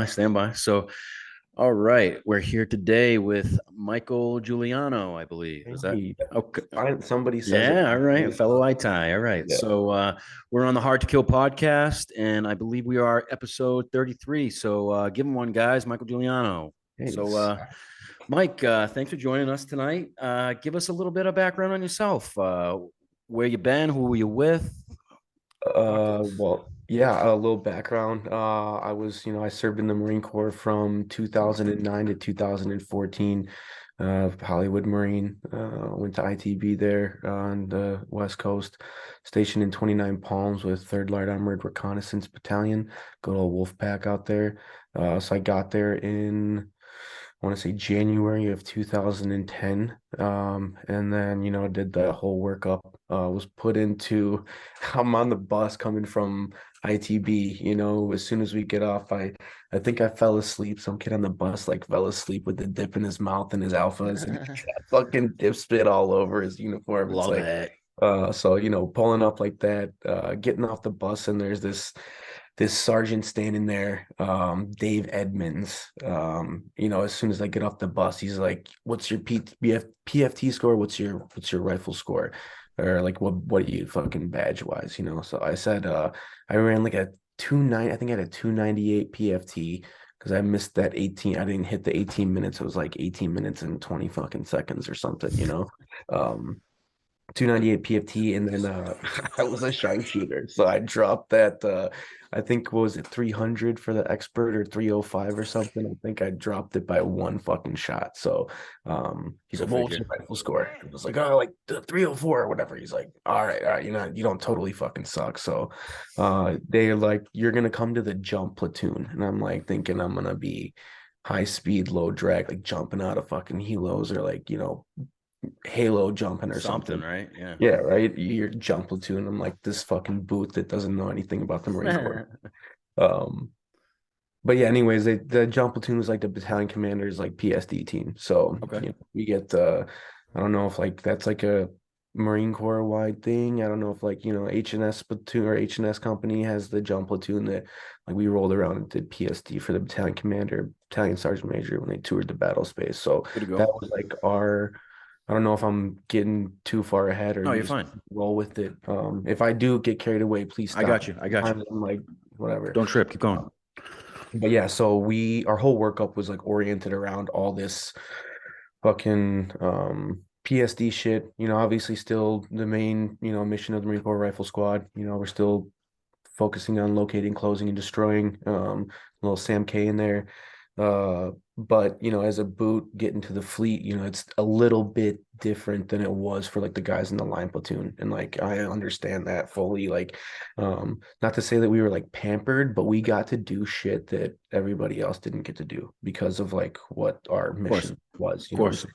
stand by. So, all right, we're here today with Michael Giuliano, I believe. Is that Hey, okay? somebody says it. Yeah, all right, Right. fellow ITI. All right, Yeah. so we're on the Hard to Kill podcast, and I believe we are episode 33. So, give him one, guys. Michael Giuliano. Hey, So, it's, Mike, thanks for joining us tonight. Give us a little bit of background on yourself. Where you been? Who were you with? Talk to us. well, yeah, a little background. I served in the Marine Corps from 2009 to 2014. Hollywood Marine. Went to ITB there on the West Coast, stationed in 29 Palms with 3rd Light Armored Reconnaissance Battalion. Good old wolf pack out there. So I got there in I want to say January of 2010. And then, did the whole workup, was put into, I'm on the bus coming from ITB, as soon as we get off, I think I fell asleep. Some kid on the bus like fell asleep with the dip in his mouth and his alphas and he got fucking dip spit all over his uniform. It's Love like, it. so pulling up like that, getting off the bus, and there's this sergeant standing there, Dave Edmonds. As soon as I get off the bus, he's like, "What's your PFT score? What's your rifle score?" Or like, what are you fucking badge wise? So I said, I ran like a 290. I think I had a 298 PFT because I missed that 18. I didn't hit the 18 minutes. It was like 18 minutes and 20 fucking seconds or something. Um, 298 PFT, and then I was a sharpshooter. So I dropped that I think, what was it, 300 for the expert or 305 or something. I think I dropped it by one fucking shot. So he's Go like, "What was figure. your rifle score?" I was like, "Oh, like the 304 or whatever." He's like, all right, you don't totally fucking suck. So they're like, "You're gonna come to the jump platoon." And I'm like thinking I'm gonna be high speed, low drag, like jumping out of fucking helos, or like, halo jumping or Something, something. right? Yeah. Yeah, right. You're jump platoon. I'm like this fucking boot that doesn't know anything about the Marine Corps. Um, but yeah, anyways, the jump platoon was like the battalion commander's like PSD team. So, Okay. we get I don't know if like that's like a Marine Corps wide thing. I don't know if like, H&S platoon or H&S company has the jump platoon that like we rolled around and did PSD for the battalion commander, battalion sergeant major when they toured the battle space. So Good to that go. was like our, I don't know if I'm getting too far ahead or No, you you're just fine. roll with it. If I do get carried away, please I stop. got you. I got you. I'm like, whatever. Don't trip. Keep going. But yeah, so our whole workup was like oriented around all this fucking PSD shit. Obviously still the main, mission of the Marine Corps Rifle Squad. We're still focusing on locating, closing, and destroying. Little Sam K in there. But as a boot, getting to the fleet, it's a little bit different than it was for like the guys in the line platoon. And like I understand that fully. Like, not to say that we were like pampered, but we got to do shit that everybody else didn't get to do because of like what our Of course. mission was. Of You know what I'm course.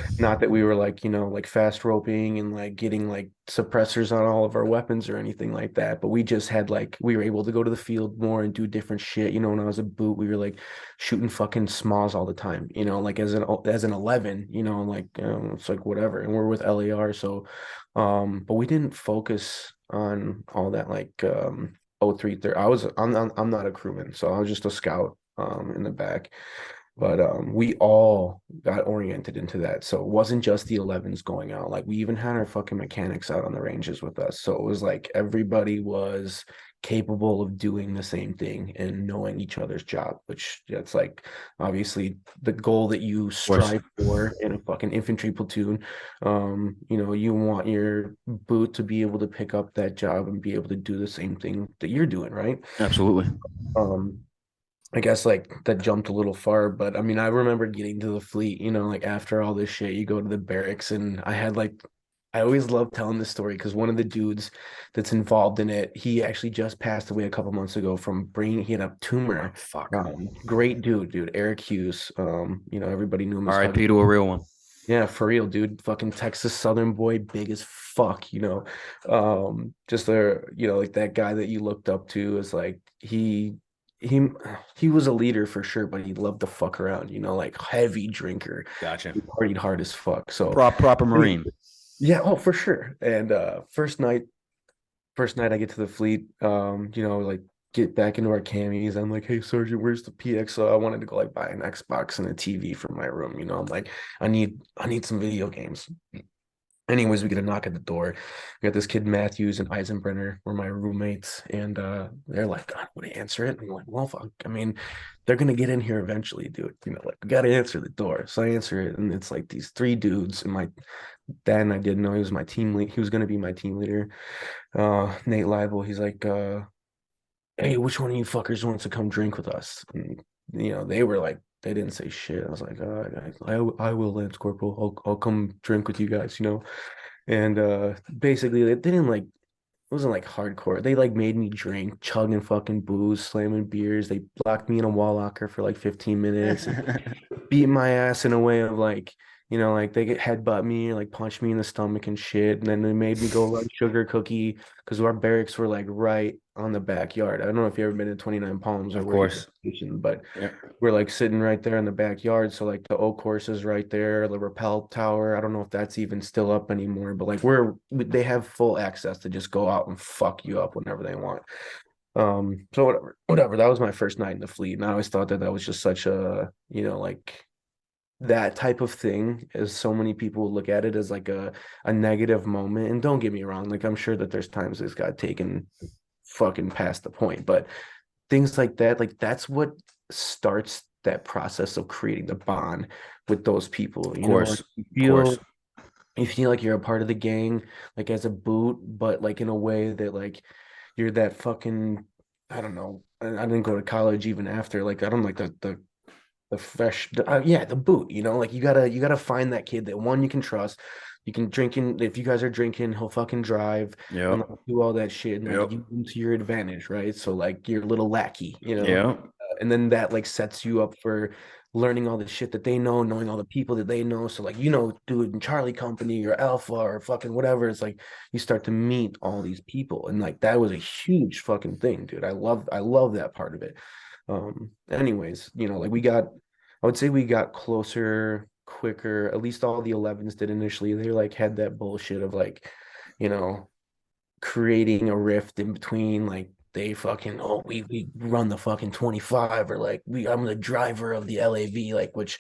saying? Not that we were like, like fast roping and like getting like suppressors on all of our weapons or anything like that. But we just had like, we were able to go to the field more and do different shit. When I was a boot, we were like shooting fucking smalls all the time, like as an 11, like, it's like whatever. And we're with LAR. So, but we didn't focus on all that like, 033. I'm not a crewman, so I was just a scout, in the back. But we all got oriented into that. So it wasn't just the 11s going out. Like we even had our fucking mechanics out on the ranges with us. So it was like everybody was capable of doing the same thing and knowing each other's job, which that's like obviously the goal that you Of course. strive for in a fucking infantry platoon. You want your boot to be able to pick up that job and be able to do the same thing that you're doing, right? Absolutely. Um, I guess like that jumped a little far, but I mean, I remember getting to the fleet, like after all this shit, you go to the barracks, and I always love telling this story because one of the dudes that's involved in it, he actually just passed away a couple months ago from he had a Oh, tumor. fuck. Great dude, Eric Hughes. Everybody knew him as Hug. RIP to a real one. Yeah, for real, dude. Fucking Texas Southern boy, big as fuck, just like that guy that you looked up to is like he he was a leader for sure, but he loved to fuck around, like heavy drinker. Gotcha. He partied hard as fuck. So Proper Marine. yeah, oh for sure. And first night I get to the fleet, like get back into our camis. I'm like, hey Sergeant, where's the PX? So I wanted to go like buy an Xbox and a TV for my room. I'm like, I need some video games. Anyways, we get a knock at the door. We got this kid Matthews and Eisenbrenner were my roommates, and they're like, God, would I answer it? And I'm like, well, fuck. I mean, they're gonna get in here eventually, dude. Like we gotta answer the door. So I answer it, and it's like these three dudes. And my then I didn't know he was my team lead. He was gonna be my team leader. Nate Leibel. He's like, hey, which one of you fuckers wants to come drink with us? And they were like, they didn't say shit. I was like, I will, Lance Corporal. I'll come drink with you guys. And basically they didn't like it wasn't like hardcore. They like made me drink, chugging fucking booze, slamming beers. They blocked me in a wall locker for like 15 minutes and beat my ass in a way of like, like they get headbutt me or like punch me in the stomach and shit. And then they made me go run sugar cookie because our barracks were like right on the backyard. I don't know if you ever been to 29 Palms or Of where you get course. stationed, but Yeah. we're like sitting right there in the backyard. So like the oak horse is right there, the rappel tower. I don't know if that's even still up anymore, but like they have full access to just go out and fuck you up whenever they want. So whatever. That was my first night in the fleet, and I always thought that was just such a, like that type of thing, as so many people look at it as like a negative moment. And don't get me wrong, like I'm sure that there's times it's got taken fucking past the point, but things like that, like that's what starts that process of creating the bond with those people. Of Like course. you Of course. feel like you're a part of the gang, like as a boot, but like in a way that like you're that fucking, I don't know. I didn't go to college even after. Like I don't like the fresh, yeah, the boot. Like you gotta find that kid that one you can trust. You can drinking if you guys are drinking, he'll fucking drive and Yep. like do all that shit and like Yep. use him to your advantage, right? So like you're a little lackey. Yeah. And then that like sets you up for learning all the shit that they know, knowing all the people that they know. So like dude in Charlie Company or Alpha or fucking whatever, it's like you start to meet all these people, and like that was a huge fucking thing, dude. I love that part of it. Anyways, like I would say we got closer quicker. At least all the 11s did initially. They like had that bullshit of like, you know, creating a rift in between. Like they fucking, oh, we run the fucking 25, or like I'm the driver of the LAV, like, which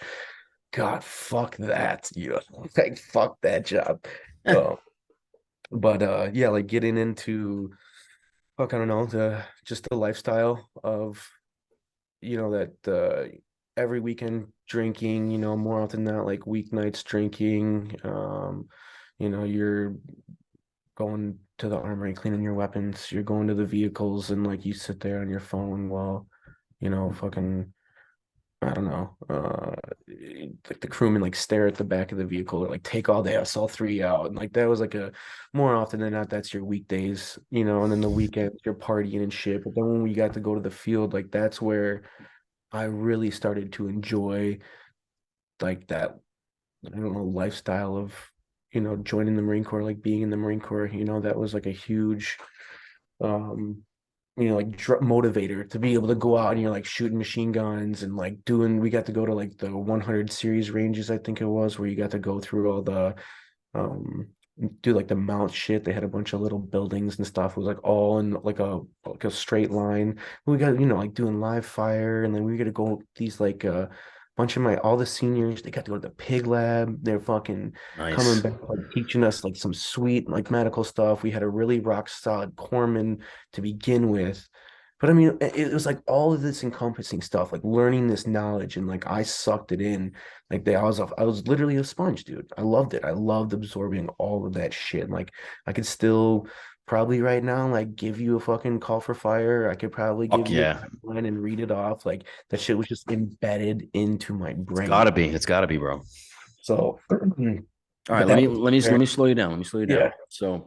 God, fuck that. Like fuck that job. Uh, but yeah, like getting into fuck, I don't know, the lifestyle of that every weekend drinking, more often than not, like weeknights drinking. You're going to the armory, cleaning your weapons, you're going to the vehicles, and like you sit there on your phone while, fucking, I don't know, like the crewmen like stare at the back of the vehicle or like take all the SL3 out. And like that was like a more often than not, that's your weekdays, and then the weekends you're partying and shit. But then when we got to go to the field, like that's where I really started to enjoy like that, I don't know, lifestyle of, joining the Marine Corps, like being in the Marine Corps, that was like a huge, um, like motivator to be able to go out and you're like shooting machine guns and like we got to go to like the 100 series ranges, I think it was, where you got to go through all the, um, do like the mount shit. They had a bunch of little buildings and stuff. It was like all in like a straight line. We got, like doing live fire, and then we got to go these like bunch of all the seniors, they got to go to the pig lab. They're fucking coming Nice. back like teaching us like some sweet like medical stuff. We had a really rock solid corpsman to begin with. But I mean, it was like all of this encompassing stuff, like learning this knowledge, and like I sucked it in. Like I was literally a sponge, dude. I loved it. I loved absorbing all of that shit. Like I could still probably right now, like give you a fucking call for fire. I could probably give Fuck you a yeah. line and read it off. Like that shit was just embedded into my It's brain. gotta be. It's gotta be, bro. So, All right, but let that me was let me let where, me slow you down. Let me slow you down. yeah, So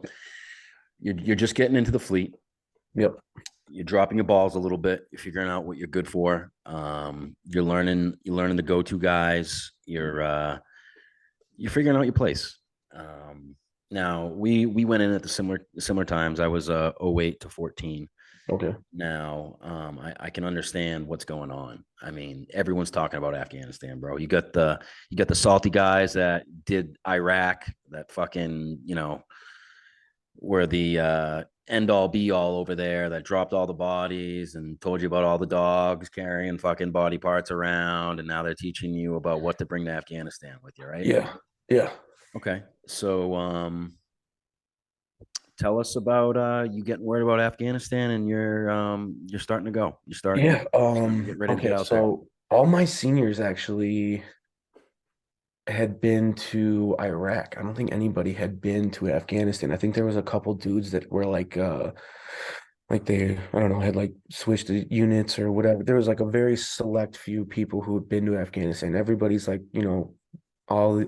you're just getting into the fleet. yep, You're dropping your balls a little bit. You're figuring out what you're good for. You're learning the go-to guys. You're figuring out your place. Now we went in at the similar times. I was 08 to 14. okay, Now, I can understand what's going on. I mean, everyone's talking about Afghanistan, bro. You got the salty guys that did Iraq, that fucking, were the end all be all over there that dropped all the bodies and told you about all the dogs carrying fucking body parts around, and now they're teaching you about what to bring to Afghanistan with you, right? Yeah. Yeah. Okay. So tell us about you getting worried about Afghanistan, and you're starting to go. Yeah. Starting to get ready to get Okay. out there. So all my seniors actually had been to Iraq. I don't think anybody had been to Afghanistan. I think there was a couple dudes that were like they, I don't know, had like switched the units or whatever. There was like a very select few people who had been to Afghanistan. Everybody's like,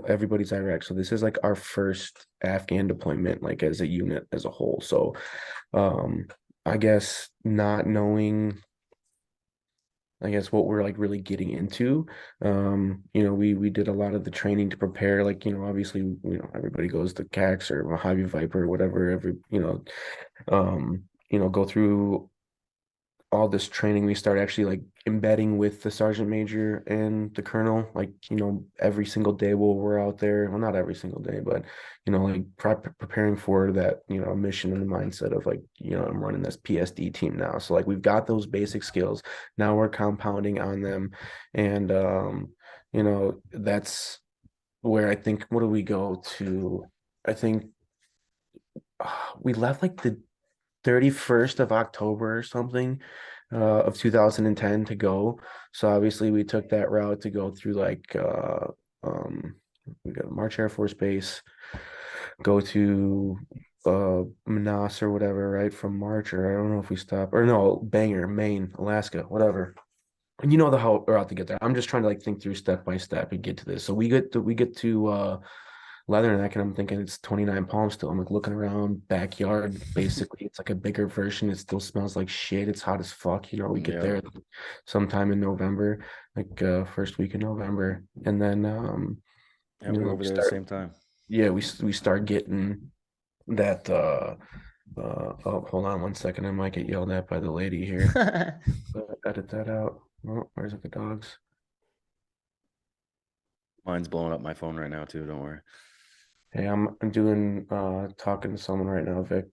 everybody's Iraq. So this is like our first Afghan deployment, like as a unit as a whole. So um I guess not knowing I guess what we're like really getting into. We did a lot of the training to prepare, like, obviously, everybody goes to CAX or Mojave Viper or whatever, go through all this training. We start actually like embedding with the sergeant major and the colonel, like, every single day while we're out there. Well, not every single day, but, like preparing for that, mission and the mindset of like, I'm running this PSD team now. So like we've got those basic skills. Now we're compounding on them. And, that's where I think, what do we go to? I think we left like the 31st of October or something of 2010 to go. So obviously we took that route to go through like um we got March Air Force Base, go to Manas or whatever, right? From March, or I don't know if we stop, or no, Bangor, Maine, Alaska, whatever. And you know the how route to get there. I'm just trying to like think through step by step and get to this. So we get to Leatherneck, and I'm thinking it's 29 Palm still. I'm like looking around backyard. Basically, it's like a bigger version. It still smells like shit. It's hot as fuck. We get Yeah. there sometime in November, like first week in November, and then Yeah, we were we over there at the start. same time. Yeah, we start getting that. Oh, hold on one second. I might get yelled at by the lady here. Edit that out. Oh, where's the dogs? Mine's blowing up my phone right now too. Don't worry. Hey, I'm doing talking to someone right now, Vic.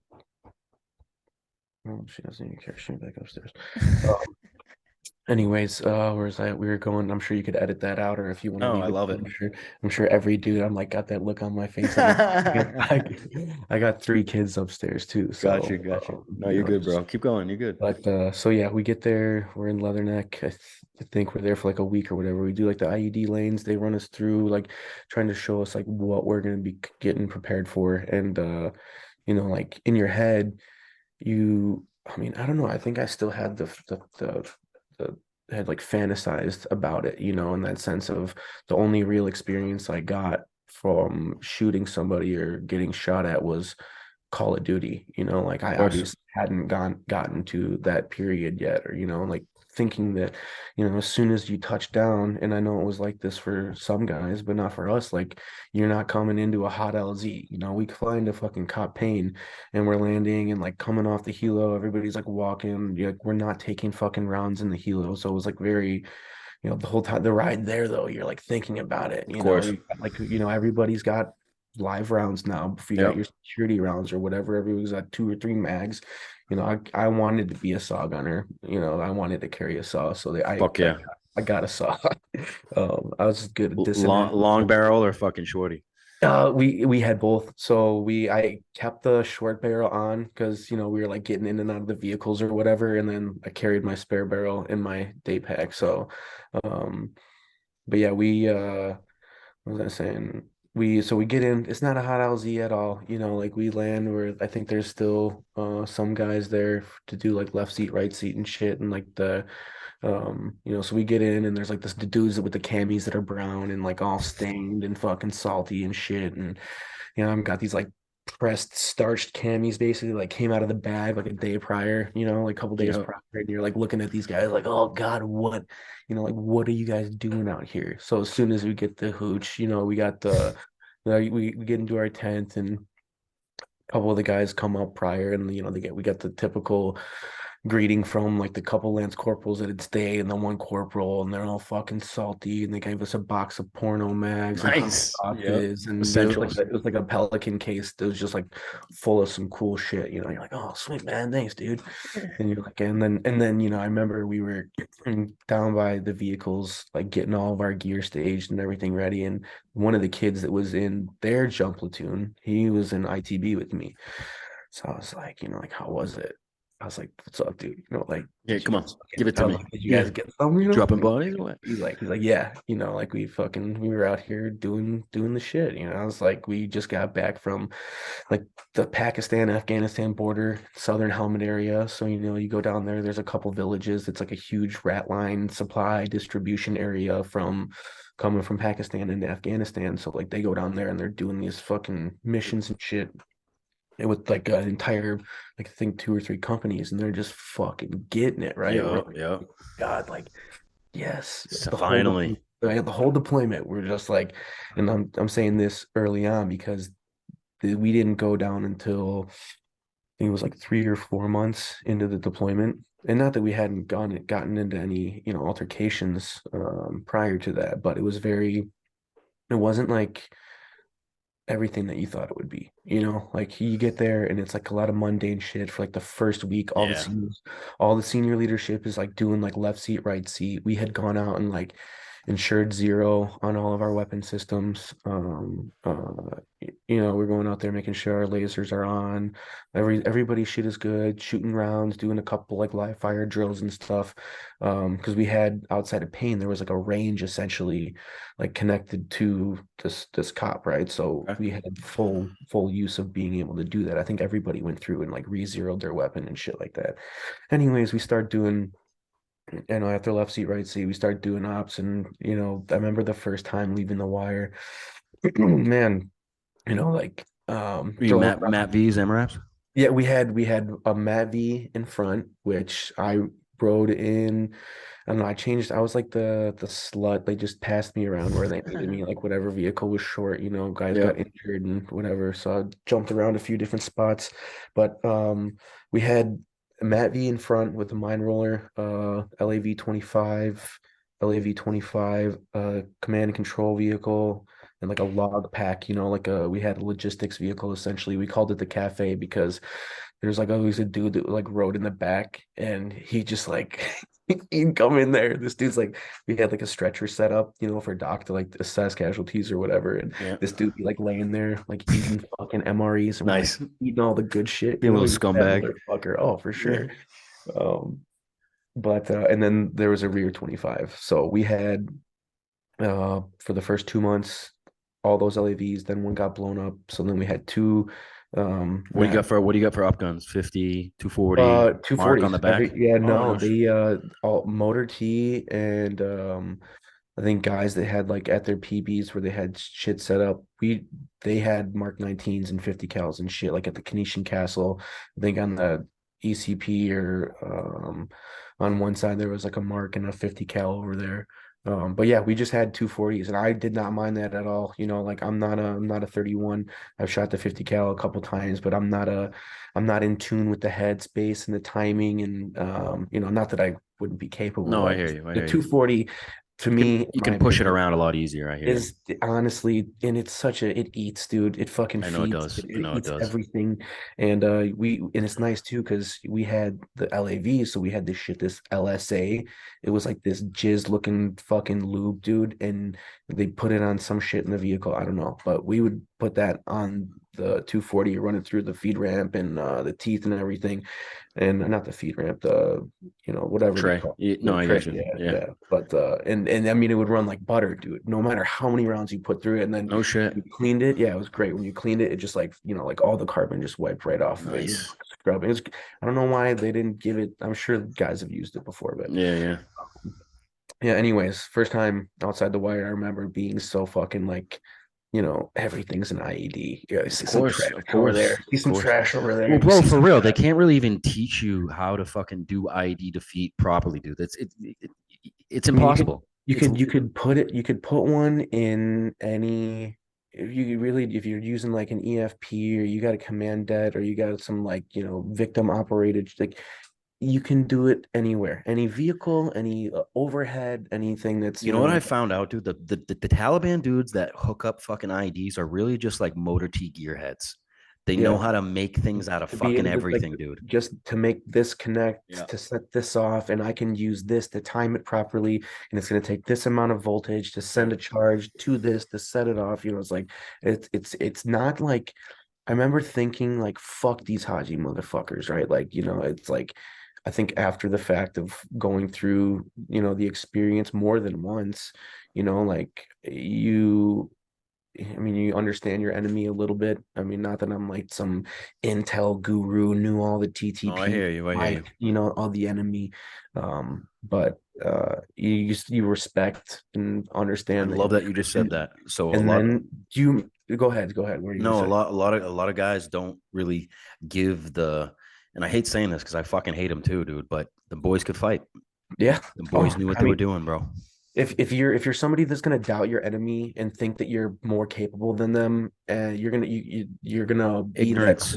Oh, she doesn't even care. She's back upstairs. Um, Anyways, where's that? We were going. I'm sure you could edit that out, or if you want to Oh, leave I it, love it. I'm sure every dude. I'm like got that look on my face. I'm like, I got 3 kids upstairs too. Got So, you, got you. No, you're good, just bro. Keep going. You're good. but so yeah, we get there. We're in Leatherneck. I think we're there for like a week or whatever. We do like the IED lanes. They run us through like trying to show us like what we're gonna be getting prepared for, and like in your head I mean, I don't know. I think I still had the had like fantasized about it, in that sense of the only real experience I got from shooting somebody or getting shot at was Call of Duty. Like Of I course. obviously hadn't gotten to that period yet, or like thinking that, as soon as you touch down, and I know it was like this for some guys, but not for us, like you're not coming into a hot LZ. We fly into fucking Cop Pain and we're landing and like coming off the helo, everybody's like walking, like we're not taking fucking rounds in the helo. So it was like very, the whole time the ride there though, you're like thinking about it, Of course. everybody's got live rounds now. Before you got Yep. your security rounds or whatever, everybody's got 2 or 3 mags. I wanted to be a saw gunner. I wanted to carry a saw, so Fuck yeah. I got a saw. I was good at Long disentangling. barrel or fucking shorty? We had both. So I kept the short barrel on because we were like getting in and out of the vehicles or whatever, and then I carried my spare barrel in my day pack. So, um, but yeah, what was I saying? We get in. It's not a hot LZ at all. Like we land where I think there's still some guys there to do like left seat, right seat and shit, and like so we get in and there's like this the dudes with the camis that are brown and like all stained and fucking salty and shit, and I've got these like pressed starched camis basically like came out of the bag like a day prior, like a couple days Yep. prior, and you're like looking at these guys like, oh God, what, like what are you guys doing out here? So as soon as we get the hooch, we got we get into our tent, and a couple of the guys come up prior, and we got the typical greeting from like the couple lance corporals that had stayed and the one corporal, and they're all fucking salty, and they gave us a box of porno mags and hot Nice. Yep. sauces, and Essentials. it was like a Pelican case that was just like full of some cool shit. You know, you're like, oh sweet man, thanks, dude. And you're like, and then I remember we were down by the vehicles, like getting all of our gear staged and everything ready, and one of the kids that was in their jump platoon, he was in ITB with me. So I was like, like, how was it? I was like, what's up, dude? Like, Yeah, did you come on. guys Give it I to was me. like, did you Yeah. guys get some, Dropping bodies or what? He's like, yeah, like we were out here doing the shit. I was like, we just got back from like the Pakistan Afghanistan border, southern helmet area. So, you go down there, there's a couple villages. It's like a huge rat line supply distribution area from coming from Pakistan into Afghanistan. So like they go down there and they're doing these fucking missions and shit with like an entire, like I think 2 or 3 companies, and they're just fucking getting it right. We're Yeah, like, yeah. God, like, yes, So finally. the whole deployment. We're just like, and I'm saying this early on because we didn't go down until I think it was like 3 or 4 months into the deployment. And not that we hadn't gotten into any, altercations prior to that, but it wasn't like everything that you thought it would be. Like you get there and it's like a lot of mundane shit for like the first week. Yeah. All the senior leadership is like doing like left seat, right seat. We had gone out and like ensured zero on all of our weapon systems. We're going out there making sure our lasers are on. Everybody's shit is good, shooting rounds, doing a couple like live fire drills and stuff. Because we had outside of Payne, there was like a range essentially like connected to this cop, right? So Okay. we had full use of being able to do that. I think everybody went through and like re-zeroed their weapon and shit like that. Anyways, we start doing, after left seat, right seat, we start doing ops, and I remember the first time leaving the wire, man, like Were you throwing Matt V's MRAPs? yeah, we had a Matt V in front, which I rode in. I don't know. I changed. I was like the slut. They just passed me around where they needed me, like whatever vehicle was short. Guys got Yep. injured and whatever. So I jumped around a few different spots. But we had Matt V in front with the mine roller, LAV 25, LAV 25, command and control vehicle, and like a log pack, we had a logistics vehicle essentially. We called it the cafe because there's like always a dude that like rode in the back, and he just like he'd come in there. This dude's like, we had like a stretcher set up, for Doc to like assess casualties or whatever. And Yeah. this dude be like laying there, like eating fucking MREs, and we're like Nice. eating all the good shit, Be a little he's that scumbag. motherfucker. Oh, for Yeah. sure. Um, but and then there was a rear 25. So we had for the first 2 months, all those LAVs, then one got blown up. So then we had two Matt What do you got for up guns? 50, 240 mark on the 240s. back? Yeah, Oh no, no. they all motor T, and I think guys that had like at their PBs where they had shit set up. They had Mark 19s and 50 cals and shit like at the Canisian Castle. I think on the ECP or on one side there was like a Mark and a 50 cal over there. But yeah, we just had 240s, and I did not mind that at all. Like I'm not a 31. I've shot the 50 cal a couple times, but I'm not in tune with the head space and the timing, and not that I wouldn't be capable. No, I Like hear you. I the hear you. 240 to me, in You my can push it opinion, around a lot easier. I hear you. is honestly, and it's such a, it eats, dude. It fucking I know it feeds. does. I It know it eats does. everything. And it's nice too because we had the LAV, so we had this LSA. It was like this jizz looking fucking lube, dude, and they put it on some shit in the vehicle. I don't know, but we would put that on the 240, run it through the feed ramp and the teeth and everything, and not the feed ramp, the whatever they Trey. call No, the I tray. got you. Yeah, Yeah. yeah. But and I mean it would run like butter, dude. No matter how many rounds you put through it, and then No shit. you cleaned it. Yeah, it was great. When you cleaned it, it just like like all the carbon just wiped right off of it. It was Nice. like a scrub. It was. I don't know why they didn't give it. I'm sure guys have used it before, but Yeah, yeah. yeah. Anyways, first time outside the wire, I remember being so fucking like, everything's an IED. Yeah, I see Of some course, trash of over course, there. See of some course. trash over Well, there. You bro, see for some real, they trash. can't really even teach you how to fucking do ID defeat properly, dude. It's I mean, impossible. It's you could put one in any, if you're using like an EFP, or you got a command det, or you got some like, victim operated, like you can do it anywhere, any vehicle, any overhead, anything that's, You you know what know, I found out, dude? The Taliban dudes that hook up fucking IEDs are really just like motor T gearheads. They know yeah, how to make things out of to be fucking able to like everything, dude. just to make this connect Yeah. to set this off, and I can use this to time it properly, and it's going to take this amount of voltage to Yeah. send a charge to this to set it off. You know, it's like it's not like I remember thinking like fuck these Haji motherfuckers, right? Like, you know, it's like I think after the fact of going through, you know, the experience more than once, you know, like I mean, you understand your enemy a little bit. I mean, not that I'm like some intel guru, knew all the Oh, I TTP, hear you. I hear you. like, you know, all the enemy. But you respect and I understand love that. that you just said And, that. So a and lot, then go ahead. What are you gonna no, say? a lot of guys don't really give the, and I hate saying this because I fucking hate them too, dude. But the boys could fight. Yeah. The boys Oh, knew what I they were mean, doing, bro. if you're somebody that's gonna doubt your enemy and think that you're more capable than them, you're gonna be that Ignorance,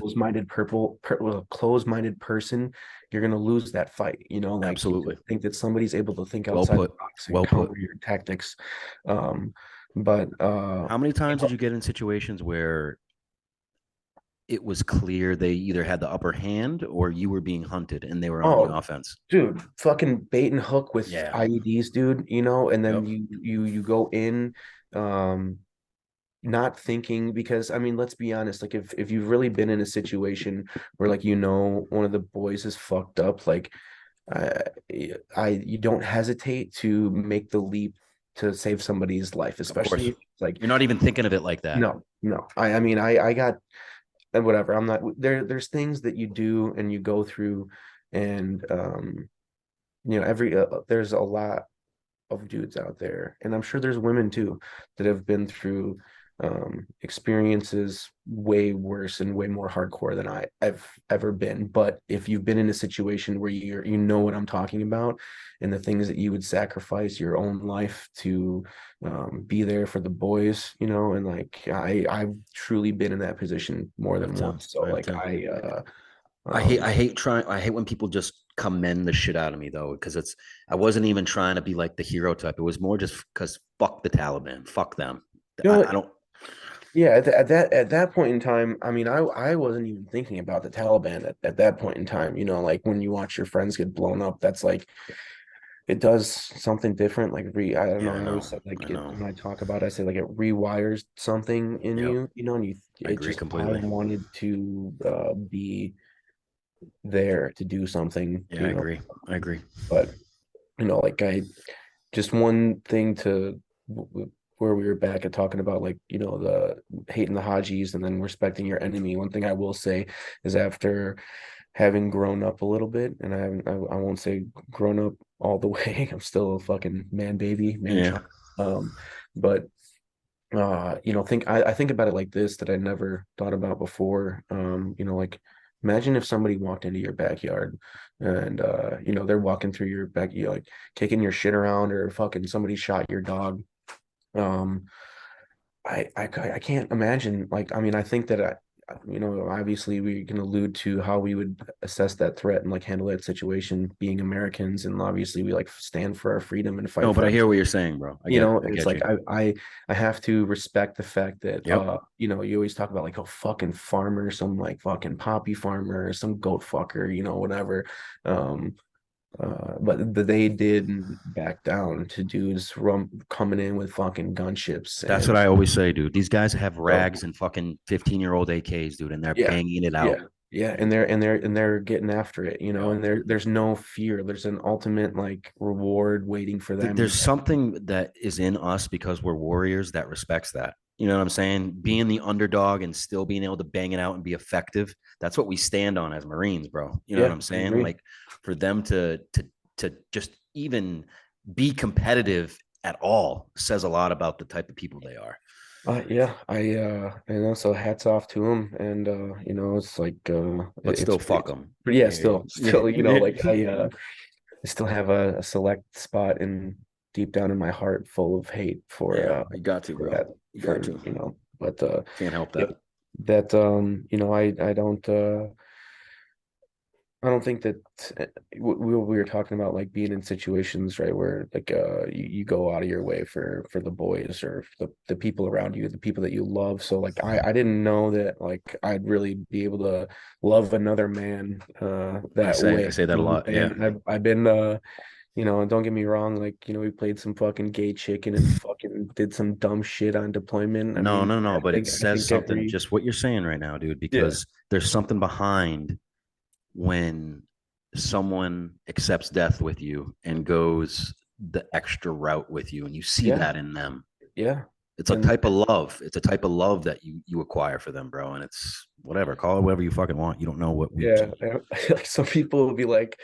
closed-minded person. You're gonna lose that fight. You know, like you absolutely. think that somebody's able to think Well outside the put. box and Well put. counter your tactics. Um, but How many you times did know, you get in situations where it was clear they either had the upper hand or you were being hunted and they were on the oh, offense? dude, fucking bait and hook with Yeah. IEDs, dude. You know, and then Yep. you go in. Um, not thinking because I mean, let's be honest, like if you've really been in a situation where like you know one of the boys is fucked up, like I I you don't hesitate to make the leap to save somebody's life, Of course. especially if it's like You're not even thinking of it like that. no. I mean I got whatever. I'm not there's things that you do and you go through and you know there's a lot of dudes out there, and I'm sure there's women too that have been through experiences way worse and way more hardcore than I've ever been. But if you've been in a situation where you know what I'm talking about, and the things that you would sacrifice your own life to be there for the boys, you know, and like I've truly been in that position more I have than too. once. So I have like too. um I hate when people just commend the shit out of me though, because I wasn't even trying to be like the hero type. It was more just because fuck the Taliban, fuck them. you know I don't. yeah, at that point in time, I mean, I wasn't even thinking about the Taliban at that point in time. You know, like when you watch your friends get blown up, that's like it does something different. Like I don't Yeah, know. I I know. always said I like it know. when I talk about it, I say like it rewires something in Yep. you. You know, and I it agree just I completely. wanted to be there to do something. Yeah, I You know, agree. I agree. but you know, like I just one thing to where we were back at talking about like you know the hating the Hajis and then respecting your enemy. One thing I will say is after having grown up a little bit, and I won't say grown up all the way. I'm still a fucking man baby, man Yeah. child. But you know, I think about it like this that I never thought about before. You know, like imagine if somebody walked into your backyard and you know, they're walking through your back, you like kicking your shit around or fucking somebody shot your dog. Um, I can't imagine like I mean I think that you know obviously we can allude to how we would assess that threat and like handle that situation being Americans, and obviously we like stand for our freedom and fight No, but for I our, hear what you're saying, bro. you know, I it's get like you. I have to respect the fact that Yep. you know you always talk about like, oh, fucking farmer, some like fucking poppy farmer, some goat fucker, you know, whatever. um but they did back down to dudes coming in with fucking gunships. That's what And I always say, dude. These guys have so rags and fucking 15-year-old AKs, dude, and they're yeah, banging it yeah, out. yeah, and they're getting after it, you know, Yep. and there's no fear. There's an ultimate like reward waiting for them. There's something that is in us because we're warriors that respects that. You know what I'm saying? Being the underdog and still being able to bang it out and be effective. That's what we stand on as Marines, bro. You know what Yeah, I'm I saying? agree. Like for them to just even be competitive at all says a lot about the type of people they are. Yeah, you know, so hats off to him, and you know, it's like But still, fuck it's them. but yeah, Yeah. still, you know, like I still have a select spot in deep down in my heart full of hate Yeah, you got to, for bro. that, You got for to. you know, but Can't help yeah, that. that you know, I don't I don't think that we were talking about like being in situations, right, where like you go out of your way for the boys or the people around you, the people that you love. So like I didn't know that like I'd really be able to love another man that I way. say that You a know what lot. I'm Yeah. saying? I've been and don't get me wrong, like, we played some fucking gay chicken and fucking did some dumb shit on deployment. I No, mean, no, no. I But it think I says think something, every just what you're saying right now, dude, yeah, because there's something behind when someone accepts death with you and goes the extra route with you, and you see yeah, that in them. yeah. It's a And type of love. It's a type of love that you acquire for them, bro. And it's whatever. Call it whatever you fucking want. You don't know what we. yeah, like some people will be like,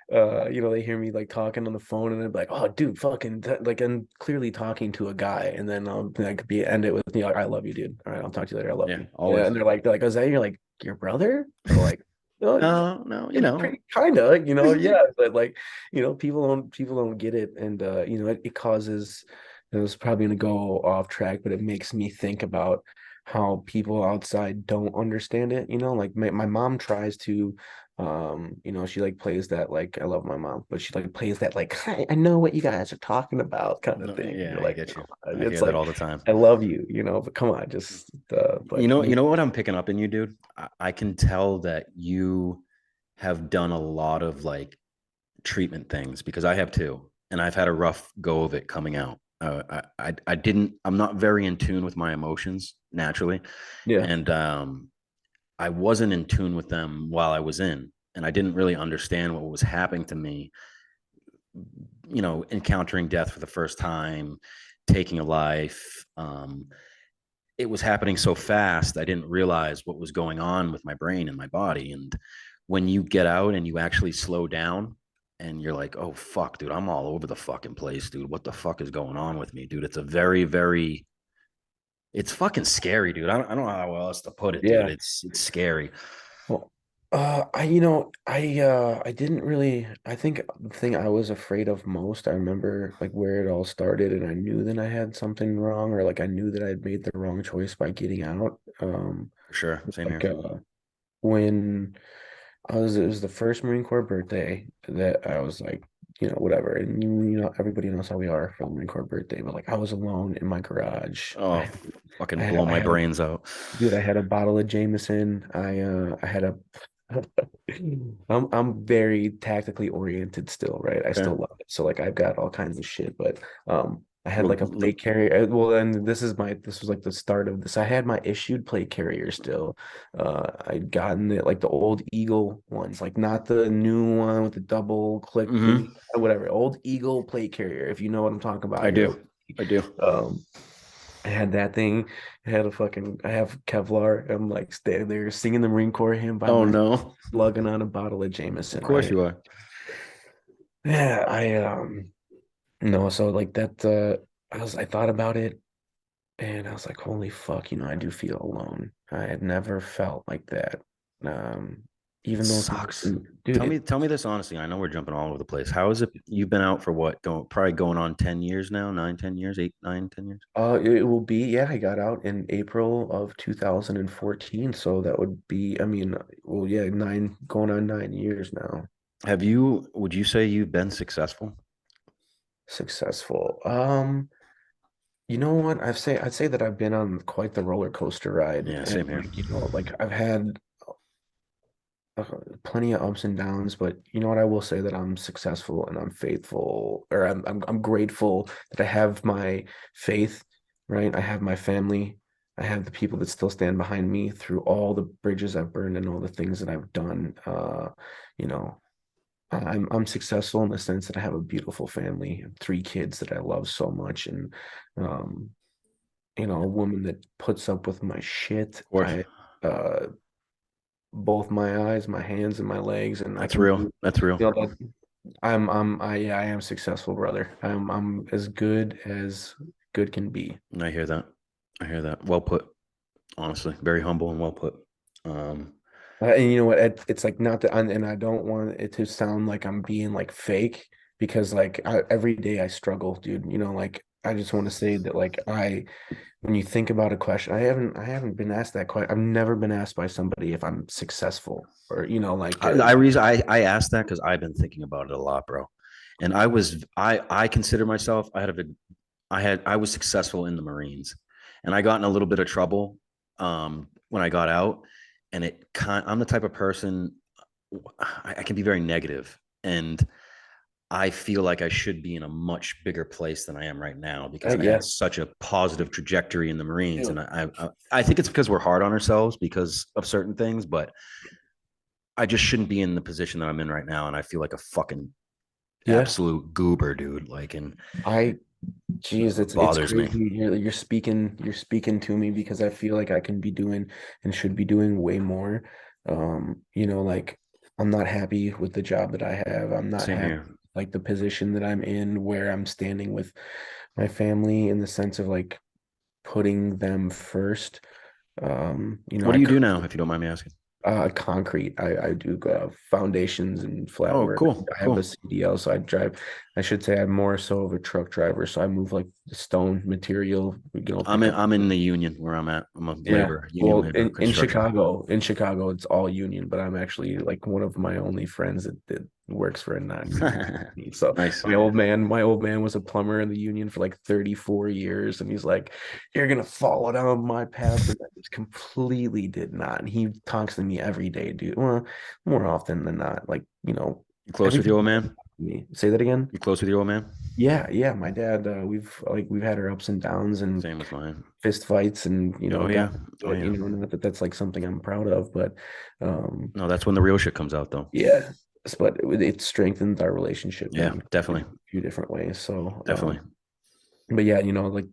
they hear me like talking on the phone and they're like, "Oh, dude, fucking," like I'm clearly talking to a guy, and then I'll like be end it with, like, "I love you, dude. All right, I'll talk to you later. I love Yeah, you." Yeah, always. and they're like, "Is that your like your brother?" Or like, no, No, no, you know. kind of, yeah, but like, people don't get it, and it causes. It's probably gonna go off track, but it makes me think about how people outside don't understand it. Like my mom tries to, she like plays that like I love my mom, but she like plays that like I know what you guys are talking about kind of No, thing. yeah, You're I like, get you. I it's hear that like all the time. I love you, but come on, just but You know what I'm picking up in you, dude? I can tell that you have done a lot of like treatment things because I have too, and I've had a rough go of it coming out. I didn't. I'm not very in tune with my emotions naturally, yeah, and I wasn't in tune with them while I was in, and I didn't really understand what was happening to me. Encountering death for the first time, taking a life. It was happening so fast, I didn't realize what was going on with my brain and my body. And when you get out and you actually slow down and you're like, oh, fuck, dude, I'm all over the fucking place, dude. What the fuck is going on with me, dude? It's a very, very, it's fucking scary, dude. I don't know how else to put it, dude. yeah. It's scary Well, I didn't really. I think the thing I was afraid of most, I remember like where it all started, and I knew that I had something wrong, or like I knew that I'd made the wrong choice by getting out. for sure. Same Like here. when it was the first Marine Corps birthday that I was like, whatever, and everybody knows how we are for the Marine Corps birthday, but like I was alone in my garage. Oh, I fucking had, blow I my had brains out. Dude, I had a bottle of Jameson. I had a I'm very tactically oriented still, right? I Okay. still love it. So like I've got all kinds of shit, but I had like a Well, plate carrier. Well, and this was like the start of this. I had my issued plate carrier still. I'd gotten it like the old Eagle ones, like not the new one with the double click thingy, whatever. Old Eagle plate carrier. If you know what I'm talking I about, do. I do. um I had that thing. I have Kevlar. I'm like standing there singing the Marine Corps hymn by Oh, my no. slugging on a bottle of Of Jameson, course right? you are. Yeah, no, so like that I thought about it and I was like, holy fuck, I do feel alone. I had never felt like that. Um, It even though sucks. dude, it Tell me this honestly. I know we're jumping all over the place. How is it you've been out for what? Probably going on 10 years now, 9, 10 years, 8, 9, 10 years. it will be, yeah, I got out in April of 2014, so that would be, I mean, well, yeah, going on 9 years now. Would you say you've been successful? Successful. You know what? I'd say that I've been on quite the roller coaster ride, Yeah, and same here. like like I've had uh, plenty of ups and downs. But you know what? I will say that I'm successful and I'm faithful, or I'm grateful that I have my faith, right? I have my family. I have the people that still stand behind me through all the bridges I've burned and all the things that I've done. You know, I'm successful in the sense that I have a beautiful family, 3 kids that I love so much, and um, a woman that puts up with my shit. Of course. I uh both my eyes, my hands, and my legs, and I That's can real. do, That's real. that. Yeah, I am successful, brother. I'm as good as good can be. I hear that. I hear that. Well put. Honestly, very humble and well put. Um, And you know what? It's like not that, and I don't want it to sound like I'm being like fake because like every day I struggle, dude. Like I just want to say that like when you think about a question, I haven't been asked that question. I've never been asked by somebody if I'm successful or like I asked that because I've been thinking about it a lot, bro. And I consider myself I was successful in the Marines, and I got in a little bit of trouble when I got out. And I'm the type of person, I can be very negative, and I feel like I should be in a much bigger place than I am right now because I yeah, had such a positive trajectory in the Marines, and dude. I think it's because we're hard on ourselves because of certain things, but I just shouldn't be in the position that I'm in right now, and I feel like a fucking Yeah. absolute goober, dude. Like, and I Geez, it it's bothers me. crazy. You're speaking to me because I feel like I can be doing and should be doing way more. Like I'm not happy with the job that I have. I'm not Same happy here. like the position that I'm in where I'm standing with my family in the sense of like putting them first. What I do you do now, if you don't mind me asking? concrete. I do foundations and flat Oh, work. cool, I have a cool. CDL, so I drive. I should say I'm more so of a truck driver. So I move like the stone material, pick up. I'm in the union where I'm at. I'm a Yeah. union Well, labor, construction. In Chicago, it's all union, but I'm actually like one of my only friends that works for a non-union company. So Nice. my old man was a plumber in the union for like 34 years, and he's like, "You're gonna follow down my path," and I just completely did not. And he talks to me every day, dude. Well, more often than not, like You close every with time your old he man? talks to me. Say that again. You close with your old man? Yeah, yeah. My dad, we've had our ups and downs and Same with mine. fist fights and Oh got yeah. Oh yeah. not that that's like something I'm proud of, but um No, that's when the real shit comes out, though. yeah, but it strengthened our relationship Yeah, in definitely, a few different ways. So definitely. but yeah, like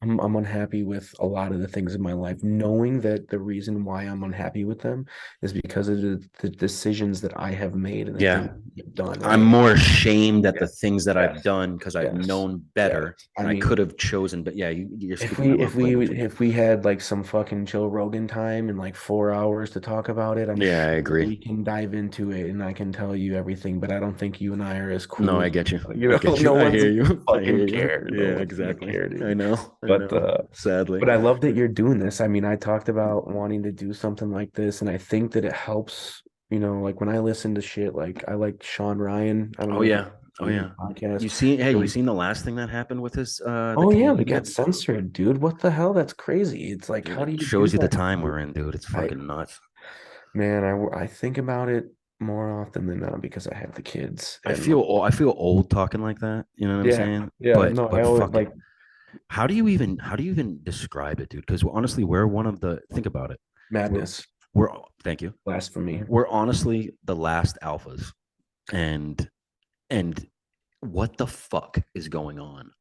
I'm unhappy with a lot of the things in my life, knowing that the reason why I'm unhappy with them is because of the decisions that I have made and the things Yeah, I've done, I'm right? more ashamed at Yeah. the things that I've Yes. done because I've Yes. known Yes. better I and I could mean, have chosen. But yeah, you're If speaking my we love if we language. if we had like some fucking Joe Rogan time and like 4 hours to talk about it, I'm Yeah, I sure agree. we can dive into it and I can tell you everything. But I don't think you and I are as No, cool I as get you. I get you. no I one's hear gonna you. I hear fucking you. care. No Yeah, one's gonna exactly. care, I dude. know. I But know. Sadly. I love that you're doing this. I mean, I talked about wanting to do something like this, and I think that it helps. Like when I listen to shit, like I like Sean Ryan. I don't Oh know if you yeah. Oh listen to his yeah. podcast. You Really. seen the last thing that happened with his the Oh yeah, they got Canadian? censored, dude. What the hell? That's crazy. It's like, Dude, how do it you do shows you the that? time we're in, dude. It's I fucking nuts. Man, I think about it more often than not because I have the kids and I feel old talking like that. You know what I'm yeah, saying? yeah. No, I But always fucking, like how do you even describe it, dude? Because honestly, we're one of the think about it. We're madness, we're thank you. blasphemy. We're honestly the last alphas, and and what the fuck is going on?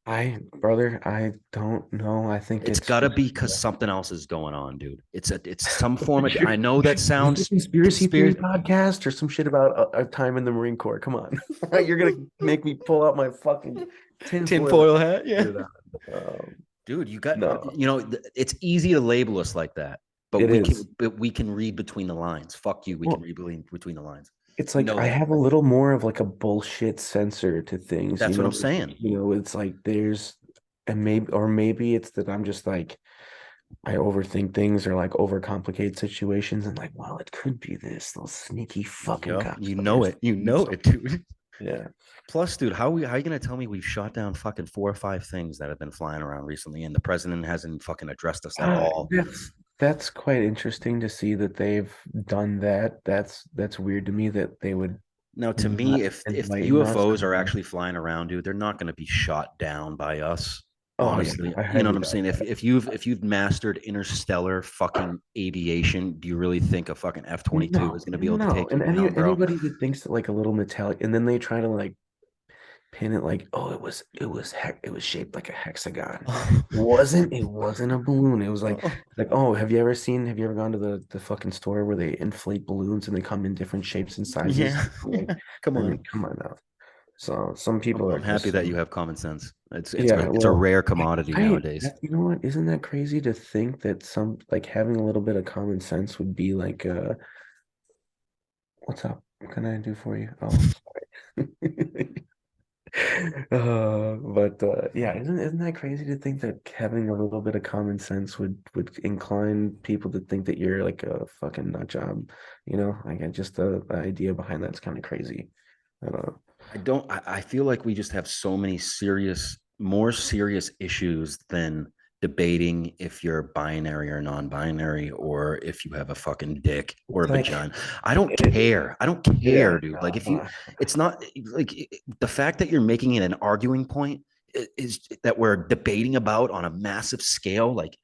Brother, I don't know. I think It's it's got to just be because something else is going on, dude. It's some form of. I know that is this a sounds conspiracy theory conspiracy. podcast or some shit about a time in the Marine Corps? Come on, you're gonna make me pull out my fucking tinfoil Tinfoil hat, yeah. hat. Dude, you got No, it's easy to label us like that, it is. but we can read between the lines. Fuck you, we can Well, read between the lines. it's We like know I that. have a little more of like a bullshit sensor to things, That's what I'm saying. it's like and maybe it's that I'm just like I overthink things or like overcomplicate situations and like, well, it could be this, those sneaky fucking Yep, cops. you Need know something. it, dude. Yeah. Plus, dude, how are you gonna tell me we've shot down fucking 4 or 5 things that have been flying around recently, and the president hasn't fucking addressed us at all? That's quite interesting to see that they've done that. That's weird to me that they would Now, to not me, if enlighten us. UFOs are actually flying around, dude, they're not going to be shot down by us. Oh yeah, Honestly, I you know what highly I'm doubt saying? that. If you've mastered interstellar fucking aviation, do you really think a fucking F-22 is No, going to be able to no. take And you down, bro? anybody that thinks that like a little metallic and then they try to like pin it like, oh, it was shaped like a hexagon. It wasn't a balloon. It was like, oh, have you ever gone to the fucking store where they inflate balloons and they come in different shapes and sizes? Yeah, Like, come I mean, on. come on now. So some people are I'm happy just that you so have common sense. yeah, It's a well, rare commodity nowadays. you know what? Isn't that crazy to think that some like having a little bit of common sense would be like what's up? What can I do for you? Oh, sorry. But yeah, isn't that crazy to think that having a little bit of common sense would incline people to think that you're like a fucking nut job, you know? Like just the idea behind that's kind of crazy. I don't know. I feel like we just have so many more serious issues than debating if you're binary or non-binary, or if you have a fucking dick or a It's like, vagina. I don't care. I don't yeah, care, dude. Like, if you, no, it's not like the fact that you're making it an arguing point is that we're debating about on a massive scale. Like,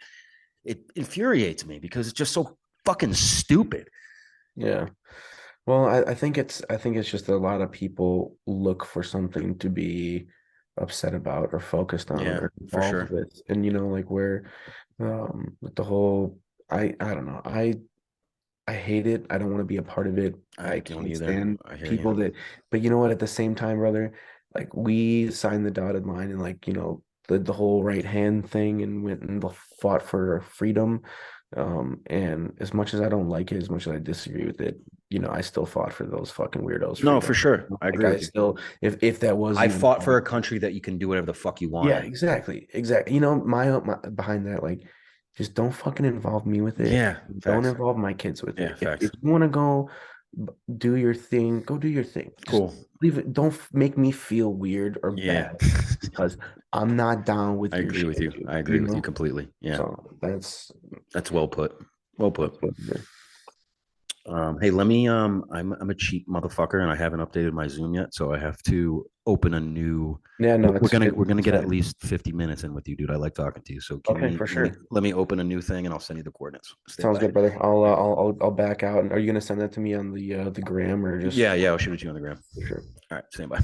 it infuriates me because it's just so fucking stupid. yeah. Well, I think it's just that a lot of people look for something to be upset about or focused on Yeah, or for involved sure. with. And like where with the whole I don't know. I hate it. I don't want to be a part of it. I I don't can't either. stand I hear you. people that, but you know what? At the same time, brother, like we signed the dotted line and like, the whole right hand thing and went and fought for freedom. And as much as I don't like it, as much as I disagree with it, I still fought for those fucking weirdos' No, for freedom. sure. I Like agree I with you. still, if that was I even, fought for a country that you can do whatever the fuck you want yeah, in. exactly, exactly. My behind that, like, just don't fucking involve me with it. Yeah, Don't facts. involve my kids with Yeah, it. If facts. you want to go do your thing, go do your thing. Just Cool. leave it. Don't make me feel weird or Yeah. bad because I'm not down with I your agree with shit, you. dude. I agree with you completely. Yeah. So That's well put. Well put. that's what. Hey, let me I'm a cheap motherfucker and I haven't updated my Zoom yet, so I have to open a new Yeah, no, we're it's gonna it, we're gonna it's get at fine. least 50 minutes in with you, dude. I like talking to you. So give Okay, me for sure. let me open a new thing and I'll send you the coordinates. Stand Sounds by. good, brother. I'll back out. And are you gonna send that to me on the gram or just Yeah, yeah, I'll shoot it to you on the gram. for sure? All right, stand by.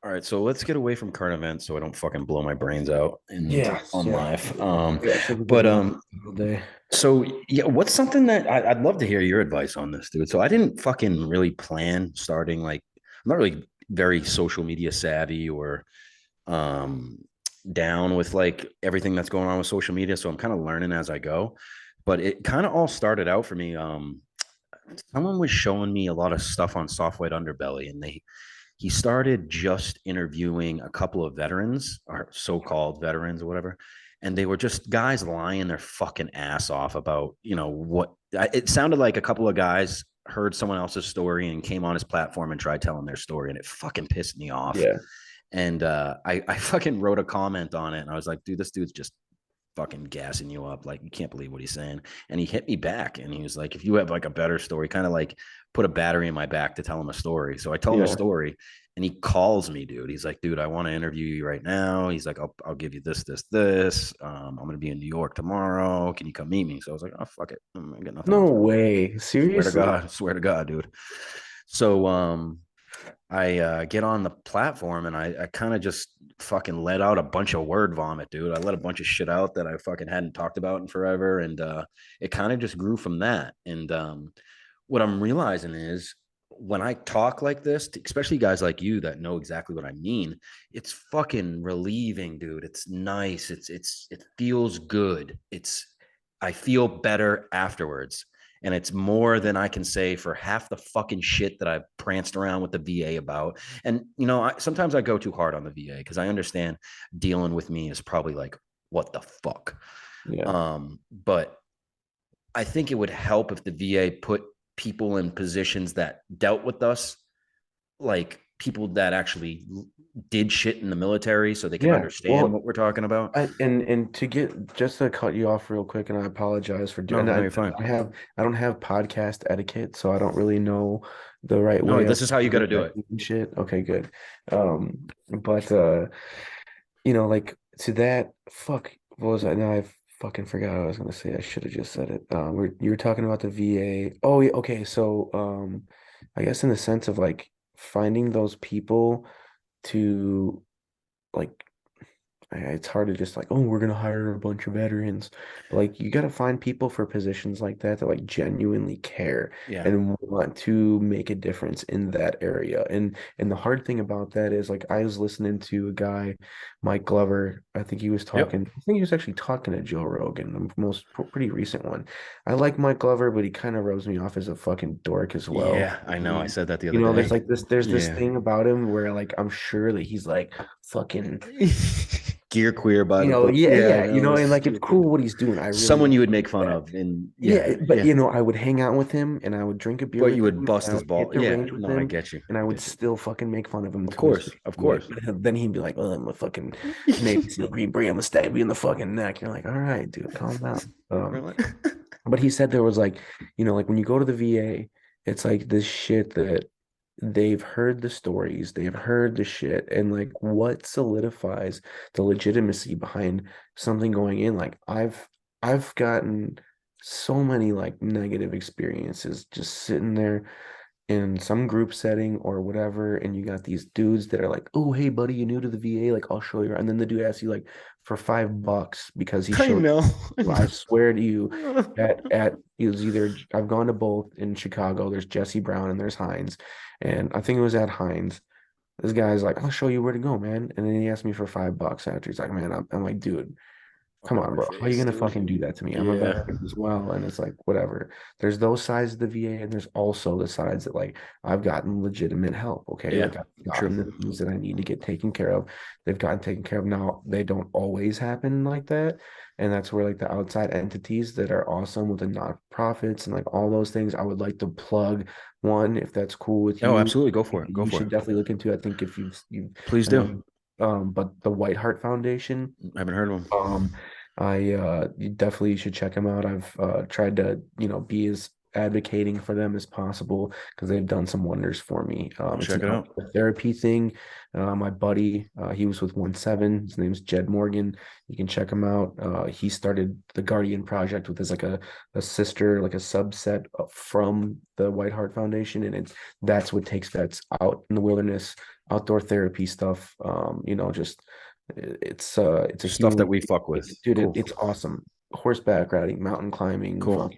All right, so let's get away from current events so I don't fucking blow my brains out and Yes, on yeah. live. Yeah, typically But been all day. so yeah, what's something that I'd love to hear your advice on this, dude. So I didn't fucking really plan starting like I'm not really very social media savvy or um down with like everything that's going on with social media. So I'm kind of learning as I go. But it kind of all started out for me. Someone was showing me a lot of stuff on Soft White Underbelly, and he started just interviewing a couple of veterans or so-called veterans or whatever, and they were just guys lying their fucking ass off about what it sounded like. A couple of guys heard someone else's story and came on his platform and tried telling their story, and it fucking pissed me off. Yeah. And I fucking wrote a comment on it, and I was like, dude, this dude's just fucking gassing you up. Like, you can't believe what he's saying. And he hit me back and he was like, if you have like a better story, kind of like put a battery in my back to tell him a story. So I tell him a Yeah. story and he calls me, dude. He's like, dude, I want to interview you right now. He's like, I'll give you this. I'm going to be in New York tomorrow. Can you come meet me? So I was like, oh, fuck it. I got nothing No else to do. way. Seriously? Swear to God, dude. So, I get on the platform and I kind of just fucking let out a bunch of word vomit, dude. I let a bunch of shit out that I fucking hadn't talked about in forever. And it kind of just grew from that. And what I'm realizing is when I talk like this, especially guys like you that know exactly what I mean, it's fucking relieving, dude. It's nice. It feels good. I feel better afterwards. And it's more than I can say for half the fucking shit that I've pranced around with the VA about. And sometimes I go too hard on the VA because I understand dealing with me is probably like, what the fuck. Yeah. But I think it would help if the VA put people in positions that dealt with us, like people that actually did shit in the military, so they can Yeah. understand Well, what we're talking about. and to get just to cut you off real quick, and I apologize for doing. No, And no, you're fine. I don't have podcast etiquette, so I don't really know the right No, way of this is how you got to do it. addressing shit. Okay, good. But like to that, fuck, what was I? Now I fucking forgot what I was gonna say. I should have just said it. You were talking about the VA. Oh, yeah, okay. So, I guess in the sense of like finding those people to like it's hard to just like, oh, we're gonna hire a bunch of veterans. But like you gotta find people for positions like that that like genuinely care Yeah. and want to make a difference in that area. And the hard thing about that is like I was listening to a guy, Mike Glover. Yep. I think he was actually talking to Joe Rogan, the most pretty recent one. I like Mike Glover, but he kind of rubs me off as a fucking dork as well. Yeah, I know. I said that the You other know, day. there's this Yeah. thing about him where like I'm sure that he's like fucking Gear queer by the book. yeah, Yeah, I yeah, know. It's and like it's stupid. cool what he's doing. I really Someone do you would make like fun that. of. And Yeah, yeah, but yeah. I would hang out with him and I would drink a beer But with you would him and bust I his would hit ball. the Yeah. range with No, I him get you. and I I would get you. still fucking make fun of him Of to his course. face. Of Like, course. then he'd be like, "Oh, I'm a fucking Navy SEAL Green Beret. I'm gonna stab you in the fucking neck." You're like, "All right, dude, calm down." Really? But he said there was like, like when you go to the VA, it's like this shit that they've heard the stories, they've heard the shit, and like what solidifies the legitimacy behind something going in. Like I've gotten so many like negative experiences just sitting there in some group setting or whatever, and you got these dudes that are like, "Oh, hey, buddy, you new to the VA? Like, I'll show you." And then the dude asks you like for $5 because he I showed. know. I I know. swear to you, at it was either I've gone to both in Chicago. There's Jesse Brown and there's Hines, and I think it was at Hines. This guy's like, "I'll show you where to go, man." And then he asked me for $5 after. He's like, "Man, I'm like, dude." Fuck Come out of on, my bro. How are you face, gonna dude. fucking do that to me? I'm a Yeah. veteran as well. And it's like, whatever. There's those sides of the VA, and there's also the sides that like I've gotten legitimate help. Okay. Yeah. Like I've True. gotten the things that I need to get taken care of. They've gotten taken care of. Now they don't always happen like that. And that's where like the outside entities that are awesome with the nonprofits and like all those things, I would like to plug one if that's cool with Oh, you. absolutely. Go for it. Go You for should it. definitely look into. I think if Please I do. know but the White Heart Foundation. I haven't heard of him. Um, you definitely should check them out. I've tried to, be as advocating for them as possible because they've done some wonders for me. I'll It's check an it out. outdoor therapy thing. My buddy, he was with 1-7. His name's Jed Morgan. You can check him out. He started the Guardian Project with his like a sister, like a subset from the White Heart Foundation, and that's what takes vets out in the wilderness, outdoor therapy stuff. Just it's a Stuff that healing, we fuck with. dude. Cool. It's awesome. Horseback riding, mountain climbing, Cool. fucking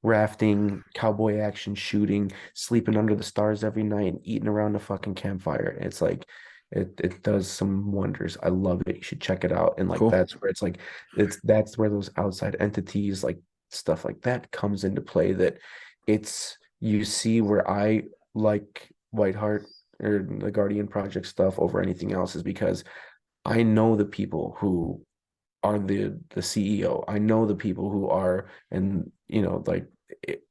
rafting, cowboy action, shooting, sleeping under the stars every night, and eating around a fucking campfire. It's like it does some wonders. I love it. You should check it out. And like Cool. that's where it's like that's where those outside entities like stuff like that comes into play. That it's you see where I like Whiteheart or the Guardian Project stuff over anything else is because I know the people who are the CEO. I know the people who are, and like it,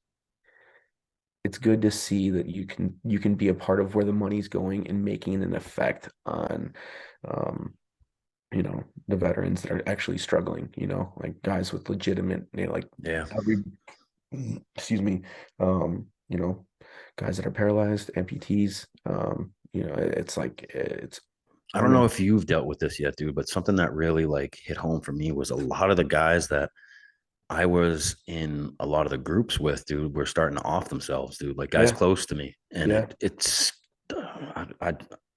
it's good to see that you can be a part of where the money's going and making an effect on, um, the veterans that are actually struggling. Like guys with legitimate, like Yeah. every, excuse me, guys that are paralyzed, amputees. It's like I I don't don't know know. if you've dealt with this yet, dude, but something that really like hit home for me was a lot of the guys that I was in a lot of the groups with, dude, were starting to off themselves, dude, like guys Yeah, close to me. And yeah. it's,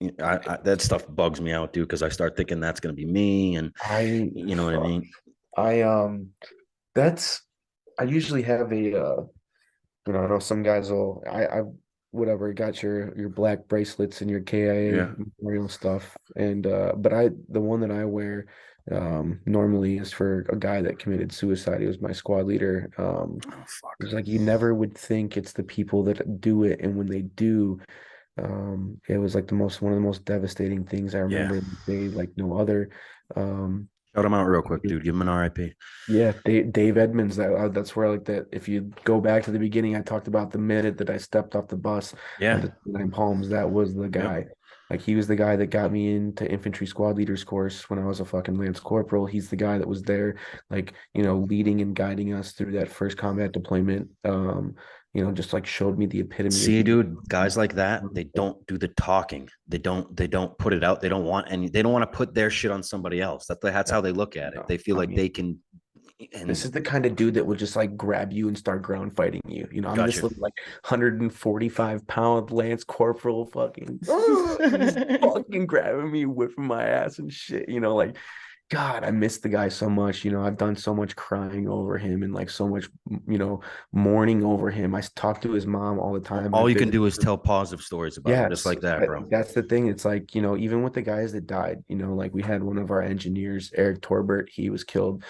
that stuff bugs me out, dude, because I start thinking that's going to be me. And I you know what I fuck. mean? I that's I usually have I know some guys will I whatever got your black bracelets and your KIA Yeah. memorial stuff and but the one that I wear normally is for a guy that committed suicide. He was my squad leader. Oh, fuck. It's like you never would think it's the people that do it, and when they do, it was like one of the most devastating things I Yeah. remember they like no other. Um Shout him out real quick, dude. Give him an RIP. Yeah, Dave Edmonds. That's where like that. If you go back to the beginning, I talked about the minute that I stepped off the bus at Yeah. the Nine Palms. That was the Yep. guy. Like he was the guy that got me into infantry squad leaders course when I was a fucking lance corporal. He's the guy that was there, like leading and guiding us through that first combat deployment. Just like showed me the epitome of See, being. dude, guys like that, they don't do the talking. They don't put it out. They don't want to put their shit on somebody else. That's how No, they look at it. no. They feel I like they mean, can. this And is the kind of dude that would just like grab you and start ground fighting you. I'm got this you. little like 145-pound Lance Corporal fucking, and he's fucking grabbing me, whipping my ass and shit. Like God, I miss the guy so much. I've done so much crying over him and like so much, mourning over him. I talk to his mom all the time. I All you can visit. do is tell positive stories about him, just Yes, like that, bro. that's the thing. It's like, even with the guys that died, like we had one of our engineers, Eric Torbert, he was killed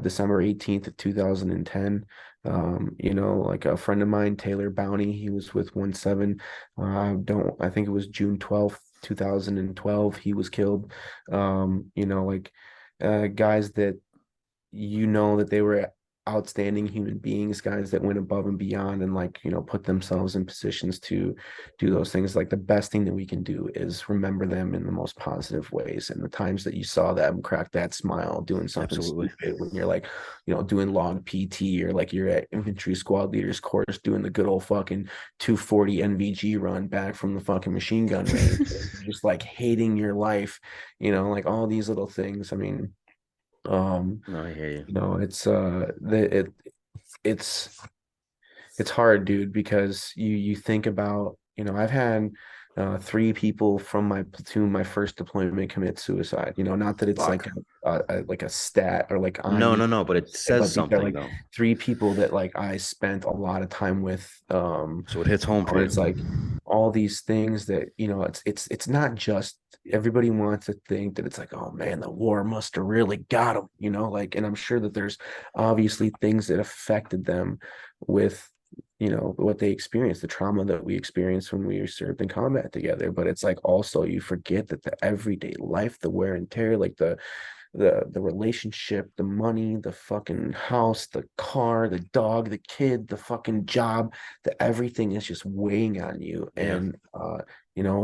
December 18th of 2010. Like a friend of mine, Taylor Bowney, he was with 17. I think it was June 12th, 2012, he was killed. Like guys that that they were outstanding human beings, guys that went above and beyond and like, put themselves in positions to do those things. Like the best thing that we can do is remember them in the most positive ways. And the times that you saw them crack that smile doing something Absolutely. stupid when you're like, doing log PT or like you're at infantry squad leaders course doing the good old fucking 240 NVG run back from the fucking machine gun range, just like hating your life, like all these little things. I mean, um, No, I hear you. it's it's hard, dude, because you think about, I've had three people from my platoon, my first deployment, commit suicide. Not that it's like Fuck. like a stat or like on No, me, no, no, but it says but because something like though. three people that like I spent a lot of time with, So it hits home for and you. it's like all these things that, it's not just everybody wants to think that it's like, oh man, the war must have really got them, like, and I'm sure that there's obviously things that affected them with, what they experienced, the trauma that we experienced when we served in combat together. But it's like also you forget that the everyday life, the wear and tear, like the relationship, the money, the fucking house, the car, the dog, the kid, the fucking job, the everything is just weighing on you. Yeah. And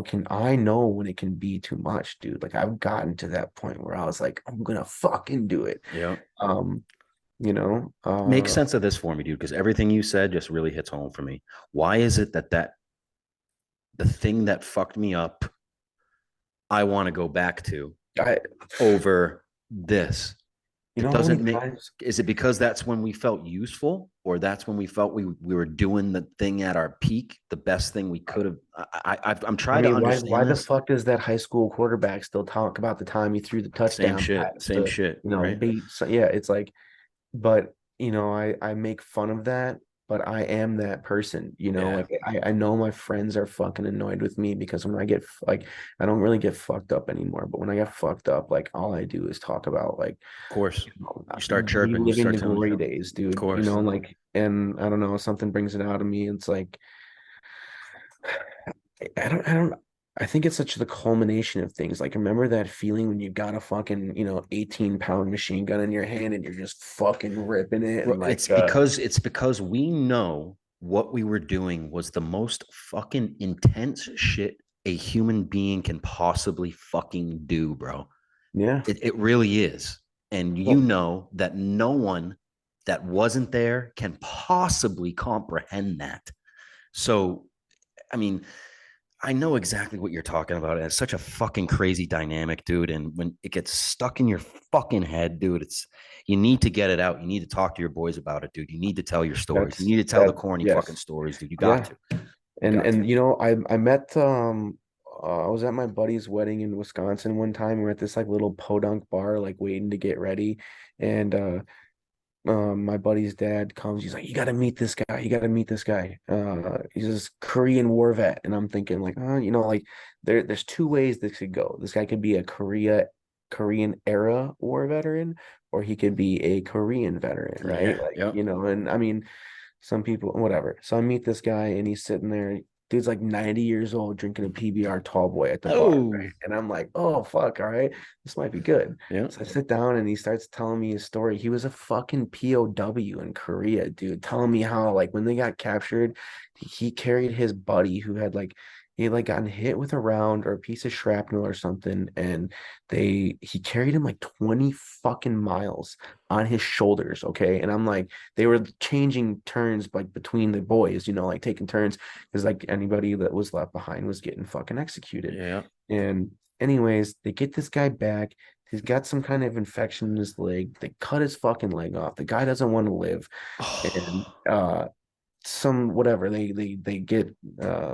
can I know when it can be too much, dude. Like I've gotten to that point where I was like, I'm gonna fucking do it. Yeah. Um, you know, Make uh sense of this for me, dude, because everything you said just really hits home for me. Why is it that the thing that fucked me up, I want to go back to I over this? you It know how many doesn't make. times Is it because that's when we felt useful, or that's when we felt we were doing the thing at our peak, the best thing we could have? I'm I trying to mean, why understand the this. fuck does that high school quarterback still talk about the time he threw the Same touchdown shit. pass Same to, shit. Right. beat? So yeah, it's like, but I make fun of that, but I am that person, Yeah. like I know my friends are fucking annoyed with me because when I get like I don't really get fucked up anymore, but when I get fucked up, like all I do is talk about like, Of course. You start chirping. You reliving start the telling. glory Of days, dude, course. like, and I don't know, something brings it out of me. It's like I don't I think it's such the culmination of things. Like remember that feeling when you got a fucking, 18-pound machine gun in your hand and you're just fucking ripping it Bro, and like it's because we know what we were doing was the most fucking intense shit a human being can possibly fucking do, bro. yeah. It really is. And you Well, know that no one that wasn't there can possibly comprehend that. So, I mean, I know exactly what you're talking about. And it's such a fucking crazy dynamic, dude. And when it gets stuck in your fucking head, dude, it's you need to get it out. You need to talk to your boys about it, dude. You need to tell your stories. You that's need to tell the that corny fucking yes. stories, dude. You got Yeah. to. You And got to. I met I was at my buddy's wedding in Wisconsin one time. We're at this like little podunk bar, like waiting to get ready. And my buddy's dad comes, he's like, you gotta meet this guy, you gotta meet this guy. He's this Korean war vet. And I'm thinking like, like there's two ways this could go. This guy could be a Korean era war veteran, or he could be a Korean veteran, right? Yeah. Like, Yep. and I mean, some people, whatever. So I meet this guy and he's sitting there. Dude's like 90 years old drinking a PBR tall boy at the bar, right? Oh. And I'm like, oh fuck, all right, this might be good. Yeah. So I sit down and he starts telling me his story. He was a fucking POW in Korea, dude, telling me how like when they got captured, he carried his buddy who had like he had like gotten hit with a round or a piece of shrapnel or something, and he carried him like 20 fucking miles on his shoulders, okay? And I'm like, they were changing turns like between the boys, like taking turns because like anybody that was left behind was getting fucking executed. Yeah. And anyways, they get this guy back. He's got some kind of infection in his leg. They cut his fucking leg off. The guy doesn't want to live. And Oh. some whatever they get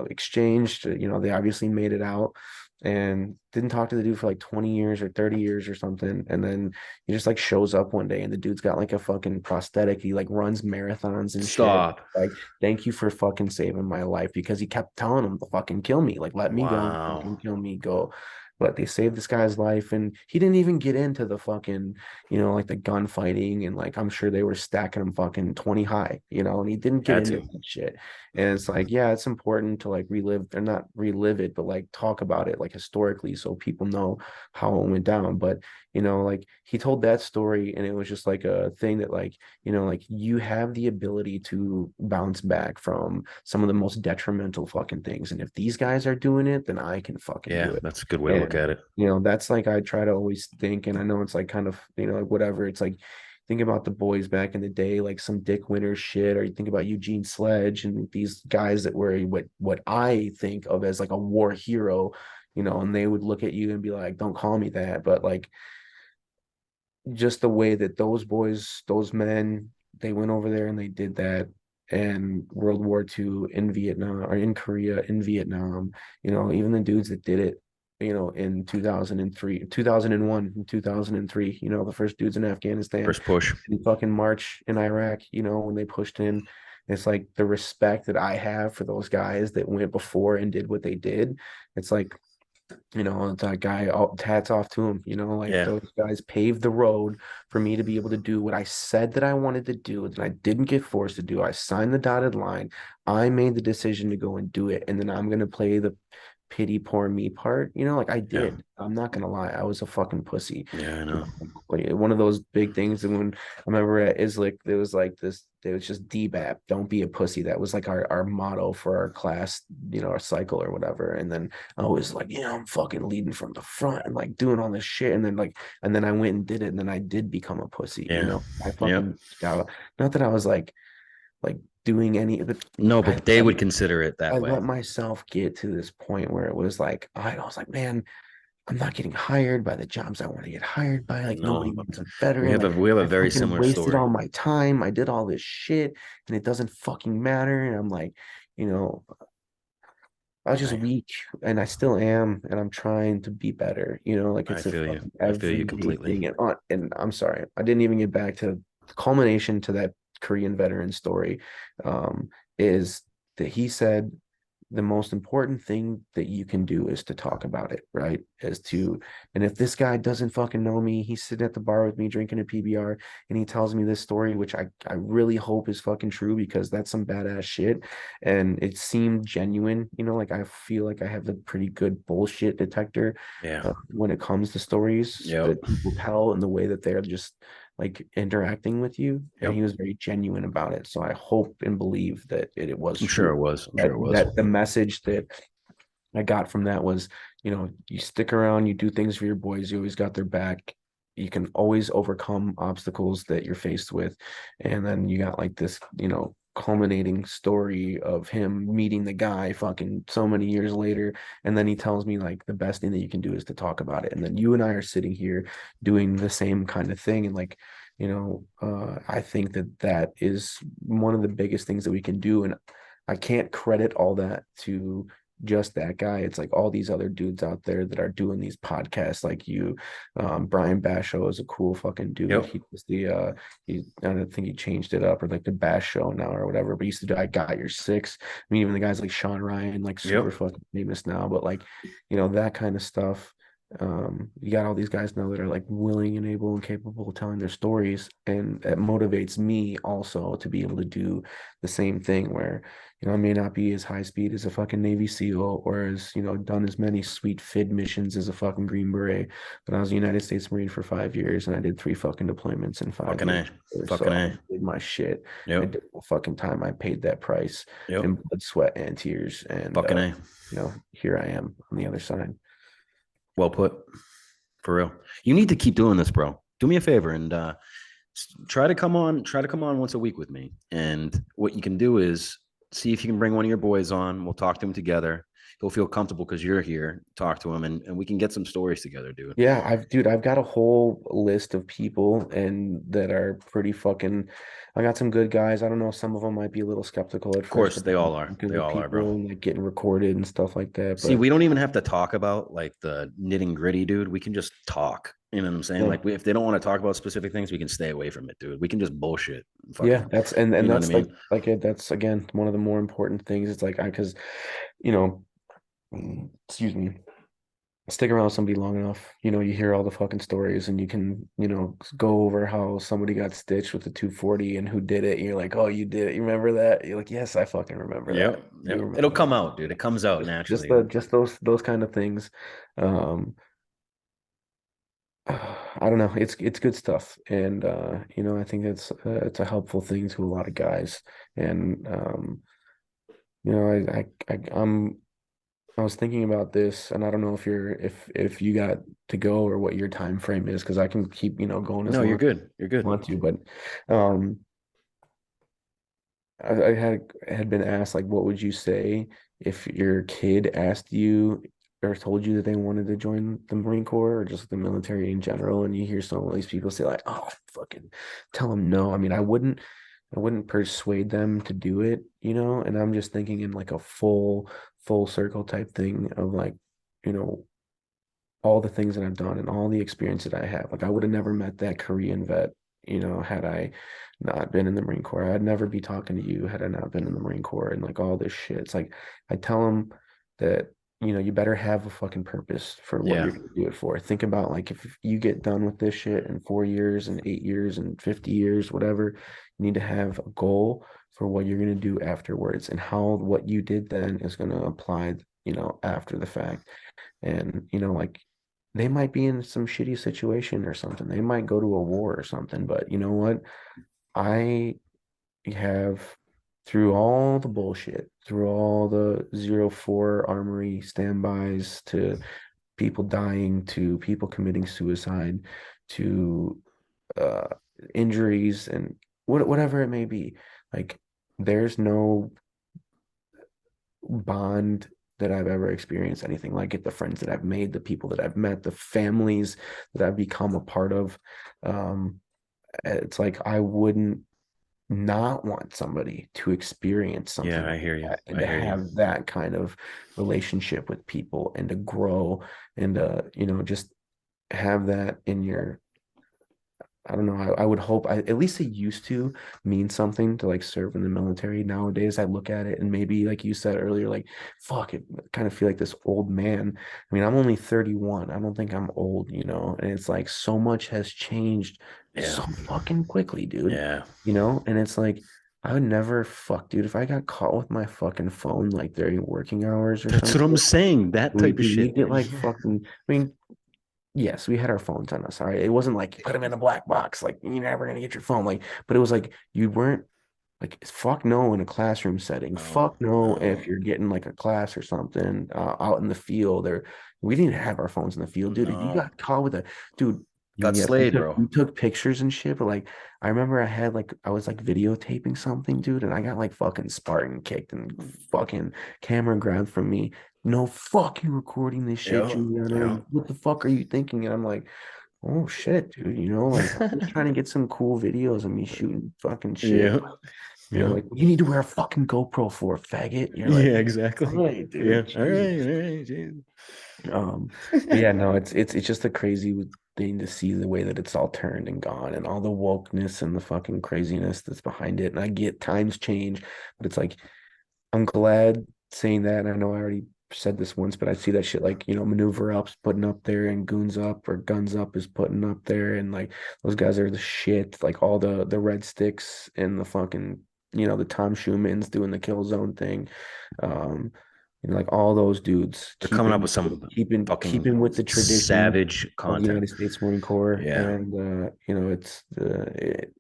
exchanged. They obviously made it out and didn't talk to the dude for like 20 years or 30 years or something. And then he just like shows up one day and the dude's got like a fucking prosthetic. He like runs marathons and shit. Stop. Like, thank you for fucking saving my life, because he kept telling him to fucking kill me. Like, let me go, Wow. fucking kill me, go. But they saved this guy's life, and he didn't even get into the fucking, like the gunfighting, and like I'm sure they were stacking him fucking 20 high, and he didn't get Had into to. that shit. And it's like, yeah, it's important to like relive, or not relive it, but like talk about it like historically so people know how it went down. But like he told that story, and it was just like a thing that like, like you have the ability to bounce back from some of the most detrimental fucking things. And if these guys are doing it, then I can fucking Yeah, do it. that's a good way to look And at it. that's like I try to always think, and I know it's like kind of, like whatever. It's like think about the boys back in the day, like some Dick Winter shit, or you think about Eugene Sledge and these guys that were what I think of as like a war hero, and they would look at you and be like, "Don't call me that," but like just the way that those boys, those men, they went over there and they did that. And World War II in Vietnam, or in Korea, in Vietnam, even the dudes that did it, in 2003, 2001, and 2003, the first dudes in Afghanistan First push. and fucking March in Iraq, when they pushed in. It's like the respect that I have for those guys that went before and did what they did. It's like, that guy, all hats off to him, like Yeah. those guys paved the road for me to be able to do what I said that I wanted to do, and I didn't get forced to do. I signed the dotted line. I made the decision to go and do it. And then I'm going to play the pity poor me part, like I Yeah. did. I'm not gonna lie, I was a fucking pussy. Yeah, I know. Like one of those big things. And when I remember at Islick, there was like this, it was just DBAP, don't be a pussy. That was like our motto for our class, our cycle or whatever. And then I was like, I'm fucking leading from the front and like doing all this shit. And then I went and did it. And then I did become a pussy, Yeah. I Yep. fucking got, not that I was like doing any, but No, I but they let would consider it I that way. let myself get to this point where it was like I was like, man, I'm not getting hired by the jobs I want to get hired by. Like No, nobody but wants a veteran. Like we have a I very fucking similar wasted story. all my time. I did all this shit and it doesn't fucking matter. And I'm like, you know, I was just I weak and I still am. And I'm trying to be better. Like I it's a feel you. fucking I feel you everyday completely. thing. And I'm sorry, I didn't even get back to the culmination to that Korean veteran story. Um, is that he said the most important thing that you can do is to talk about it, right? And if this guy doesn't fucking know me, he's sitting at the bar with me drinking a PBR and he tells me this story, which I really hope is fucking true because that's some badass shit. And it seemed genuine, like I feel like I have a pretty good bullshit detector Yeah. when it comes to stories Yep. that people tell and the way that they're just like interacting with you. And Yep. he was very genuine about it. So I hope and believe that it was I'm sure true, it was. I'm sure that it was. that the message that I got from that was, you stick around, you do things for your boys, you always got their back. You can always overcome obstacles that you're faced with. And then you got like this, culminating story of him meeting the guy fucking so many years later. And then he tells me like the best thing that you can do is to talk about it. And then you and I are sitting here doing the same kind of thing. And like, I think that that is one of the biggest things that we can do. And I can't credit all that to just that guy. It's like all these other dudes out there that are doing these podcasts like you. Brian Basho is a cool fucking dude. Yep. He was I don't think he changed it up or like the Bash Show now or whatever, but he used to do I Got Your Six. I mean, even the guys like Sean Ryan, like super Yep. fucking famous now, but like, that kind of stuff. You got all these guys now that are like willing and able and capable of telling their stories, and it motivates me also to be able to do the same thing where I may not be as high speed as a fucking Navy SEAL or as, done as many sweet FID missions as a fucking Green Beret, but I was a United States Marine for 5 years and I did 3 fucking deployments in five Fucking years. A. So Fucking I A. did my shit. I Yep. did the fucking time. I paid that price Yep. in blood, sweat, and tears. And, Fucking A. here I am on the other side. Well put. For real. You need to keep doing this, bro. Do me a favor and try to come on once a week with me. And what you can do is see if you can bring one of your boys on. We'll talk to them together. he'll feel comfortable because you're here. Talk to him, and we can get some stories together, dude. Yeah, I've got a whole list of people and that are pretty fucking. I got some good guys. I don't know, some of them might be a little skeptical at Of first, course, but they all are. talking They with all are, bro. people and like getting recorded and stuff like that. See, But we don't even have to talk about like the nitty gritty, dude. We can just talk. You know what I'm saying? yeah, Like, if they don't want to talk about specific things, we can stay away from it, dude. We can just bullshit. yeah, Fucking, that's you know what I that's mean? that's again one of the more important things. It's like I because you know, excuse me, stick around with somebody long enough, you hear all the fucking stories and you can, go over how somebody got stitched with the 240 and who did it. And you're like, oh, you did it. You remember that? You're like, yes, I fucking remember that. Yep, You yep. It'll remember come that. out, dude. It comes out Just naturally. just those kind of things. Um, I don't know. It's good stuff, and I think it's a helpful thing to a lot of guys, and I was thinking about this, and I don't know if you got to go or what your time frame is, because I can keep, going as No, you're long as good. You're I good. want to, but um I had been asked like what would you say if your kid asked you or told you that they wanted to join the Marine Corps or just the military in general, and you hear some of these people say like, oh, fucking tell them no. I mean, I wouldn't persuade them to do it, and I'm just thinking in like a full circle type thing of like, you know, all the things that I've done and all the experience that I have. Like I would have never met that Korean vet, had I not been in the Marine Corps. I'd never be talking to you had I not been in the Marine Corps and like all this shit. It's like I tell them that, you better have a fucking purpose for what Yeah, you're gonna do it for. Think about like if you get done with this shit in 4 years and 8 years and 50 years, whatever, you need to have a goal for what you're gonna do afterwards and how what you did then is gonna apply, after the fact. And, like they might be in some shitty situation or something. They might go to a war or something. But you know what? I have, through all the bullshit, through all the 04 armory standbys to people dying, to people committing suicide, to uh, injuries and whatever it may be, like there's no bond that I've ever experienced anything like it. The friends that I've made, the people that I've met, the families that I've become a part of. Um, it's like I wouldn't not want somebody to experience something yeah. I like hear you. that and I to hear you. have that kind of relationship with people and to grow and just have that in your I don't know. I would hope at least it used to mean something to like serve in the military. Nowadays, I look at it and maybe like you said earlier, like fuck it, kind of feel like this old man. I mean, I'm only 31. I don't think I'm old, and it's like so much has changed Yeah, so fucking quickly, dude. yeah. And it's like I would never fuck, dude, if I got caught with my fucking phone like during working hours or That's what something. I'm saying. That type of We shit. get like Yeah. fucking. I mean, yes, we had our phones on us. All right. It wasn't like put them in a black box, like you're never gonna get your phone. Like, but it was like you weren't like fuck no in a classroom setting. No, Fuck no no, if you're getting like a class or something out in the field. Or we didn't have our phones in the field, dude. If you no. got caught with a dude, Got yes, we slayed, took bro. we took pictures and shit. But like, I remember I was like videotaping something, dude, and I got like fucking Spartan kicked and fucking camera grabbed from me. No fucking recording this shit, Yeah, Giuliano. yeah. What the fuck are you thinking? And I'm like, oh shit, dude, like I'm just trying to get some cool videos of me shooting fucking shit. Yeah, They're yeah. like, you need to wear a fucking GoPro for faggot. You're like, Yeah, exactly. all right, Yeah. dude, All right. Jesus. All right. Jeez. Um, but yeah, no, it's just a crazy thing to see the way that it's all turned and gone and all the wokeness and the fucking craziness that's behind it. And I get times change, but it's like I'm glad saying that. And I know I already said this once, but I see that shit like, Maneuver Up's putting up there and Goons Up or Guns Up is putting up there. And like those guys are the shit. Like all the Red Sticks and the fucking, the Tom Schumans doing the Kill Zone thing. Um, like all those dudes They're coming up with keeping some keeping fucking with the tradition savage of the content. United States Marine Corps. Yeah, And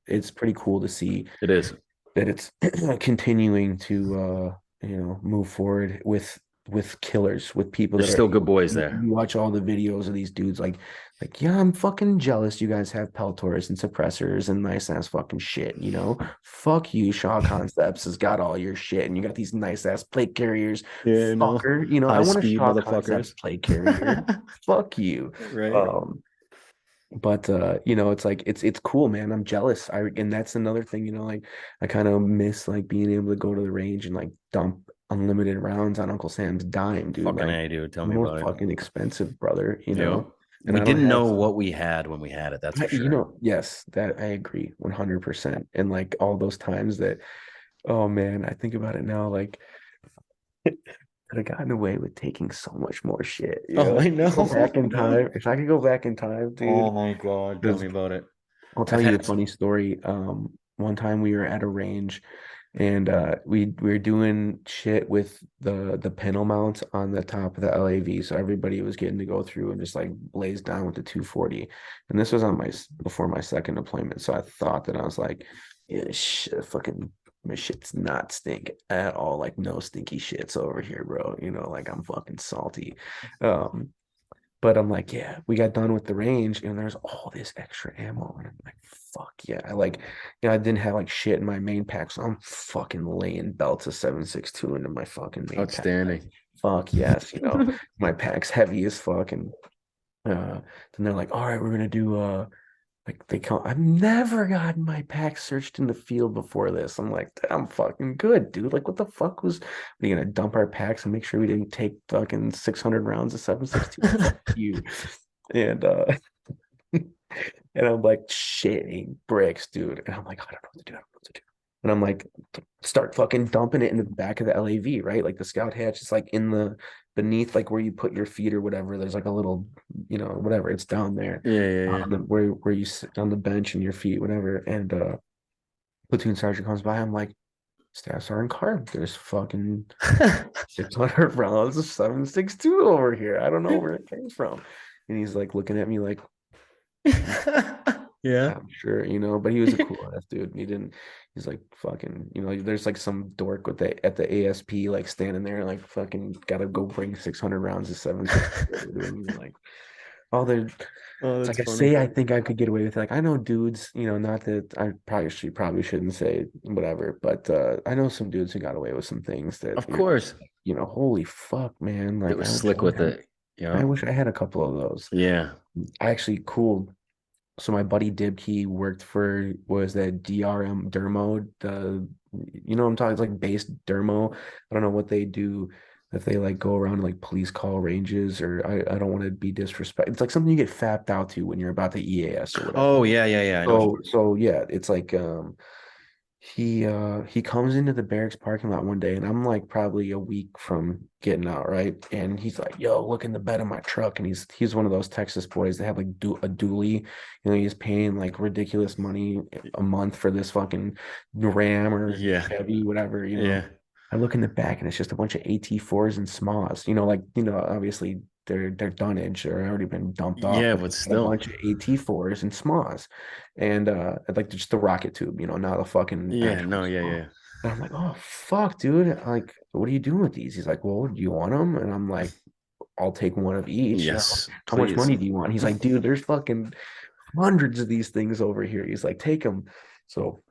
it's pretty cool to see it is. that it's continuing to move forward with with killers, with people There's that are still good boys there. you watch all the videos of these dudes yeah, I'm fucking jealous you guys have Peltors and suppressors and nice ass fucking shit, you know? Fuck you, Shaw Concepts has got all your shit and you got these nice ass plate carriers. Yeah, no. Fucker, you know, I High want a speed Shaw Concepts motherfuckers. plate carrier. Fuck you. Right. But you know, it's like it's cool, man. I'm jealous. And that's another thing, you know, like I kind of miss like being able to go to the range and like dump unlimited rounds on Uncle Sam's dime, dude. Fucking Like A, dude. Tell me more about it. fucking expensive, brother, you Yep. know. And We I don't didn't have know what we had when we had it. That's for you sure. know, yes, that I agree 100%. And like all those times that, oh man, I think about it now, like could have gotten away with taking so much more shit. You know, Oh, if I I could go know. back in time, if I could go back in time, Oh dude, my God. Tell because me about it. I'll tell I've you a had funny story. One time we were at a range and we were doing shit with the panel mounts on the top of the LAV. So everybody was getting to go through and just like blaze down with the 240. And this was on before my second deployment. So I thought that I was like, yeah, fucking my shit's not stink at all. Like no stinky shits over here, bro. You know, like I'm fucking salty. Um, but I'm like, yeah, we got done with the range and there's all this extra ammo. And I'm like, fuck yeah. I didn't have like shit in my main pack. So I'm fucking laying belts of 7.62 into my fucking main pack. Like, outstanding. fuck yes, you know, my pack's heavy as fuck. And then they're like, all right, we're gonna do like they come. I've never gotten my pack searched in the field before this. I'm like, I'm fucking good, dude. Like, what the fuck was we gonna dump our packs and make sure we didn't take fucking 600 rounds of 7.62? Fuck you. And and I'm like shitting bricks, dude. And I'm like, I don't know what to do. I don't know what to do. And I'm like, start fucking dumping it in the back of the LAV, right? Like the scout hatch is like in the beneath, like where you put your feet or whatever. There's like a little, you know, whatever. It's down there, Yeah, yeah, where you sit on the bench and your feet, whatever. And platoon sergeant comes by. I'm like, Staff Sergeant Carb, there's fucking yeah. 600 rounds of 7.62 over here. I don't know where it came from. And he's like looking at me like, Yeah. I'm sure, you know, but he was a cool ass dude. He's like fucking, you know, there's like some dork with at the ASP, like standing there, like fucking gotta go bring 600 rounds of 7.62. And he's like, oh, Oh, it's that's like I funny. say, I think I could get away with it. Like I know dudes, you know, not that I probably shouldn't say whatever, but I know some dudes who got away with some things that Of course. you know, holy fuck, man. It Like was slick with it. I Yeah. wish I had a couple of those. Yeah. I actually cool. So my buddy Dibkey worked for was that DRM Dermo, the you know what I'm talking, it's like base Dermo. I don't know what they do if they like go around and like police call ranges or I don't want to be disrespect. It's like something you get fapped out to when you're about the EAS or whatever. Oh, yeah, yeah, yeah. I know what you So yeah, it's like he comes into the barracks parking lot one day and I'm like probably a week from getting out, right? And he's like, yo, look in the bed of my truck. And he's one of those Texas boys that have like a dually. You know, he's paying like ridiculous money a month for this fucking Ram or Yeah. Chevy, whatever, you know. Yeah. I look in the back and it's just a bunch of AT4s and SMAs. You know, like, you know, obviously they're dunnage or already been dumped off, Yeah, but but it's got a still. bunch of AT4s and SMAs and like just the rocket tube, you know, not a fucking Yeah, actual no, yeah, SMA. yeah. And I'm like, oh fuck, dude. Like, what are you doing with these? He's like, well, do you want them? And I'm like, I'll take one of each. Yes, How much please. money do you want? He's like, dude, there's fucking hundreds of these things over here. He's like, take them. So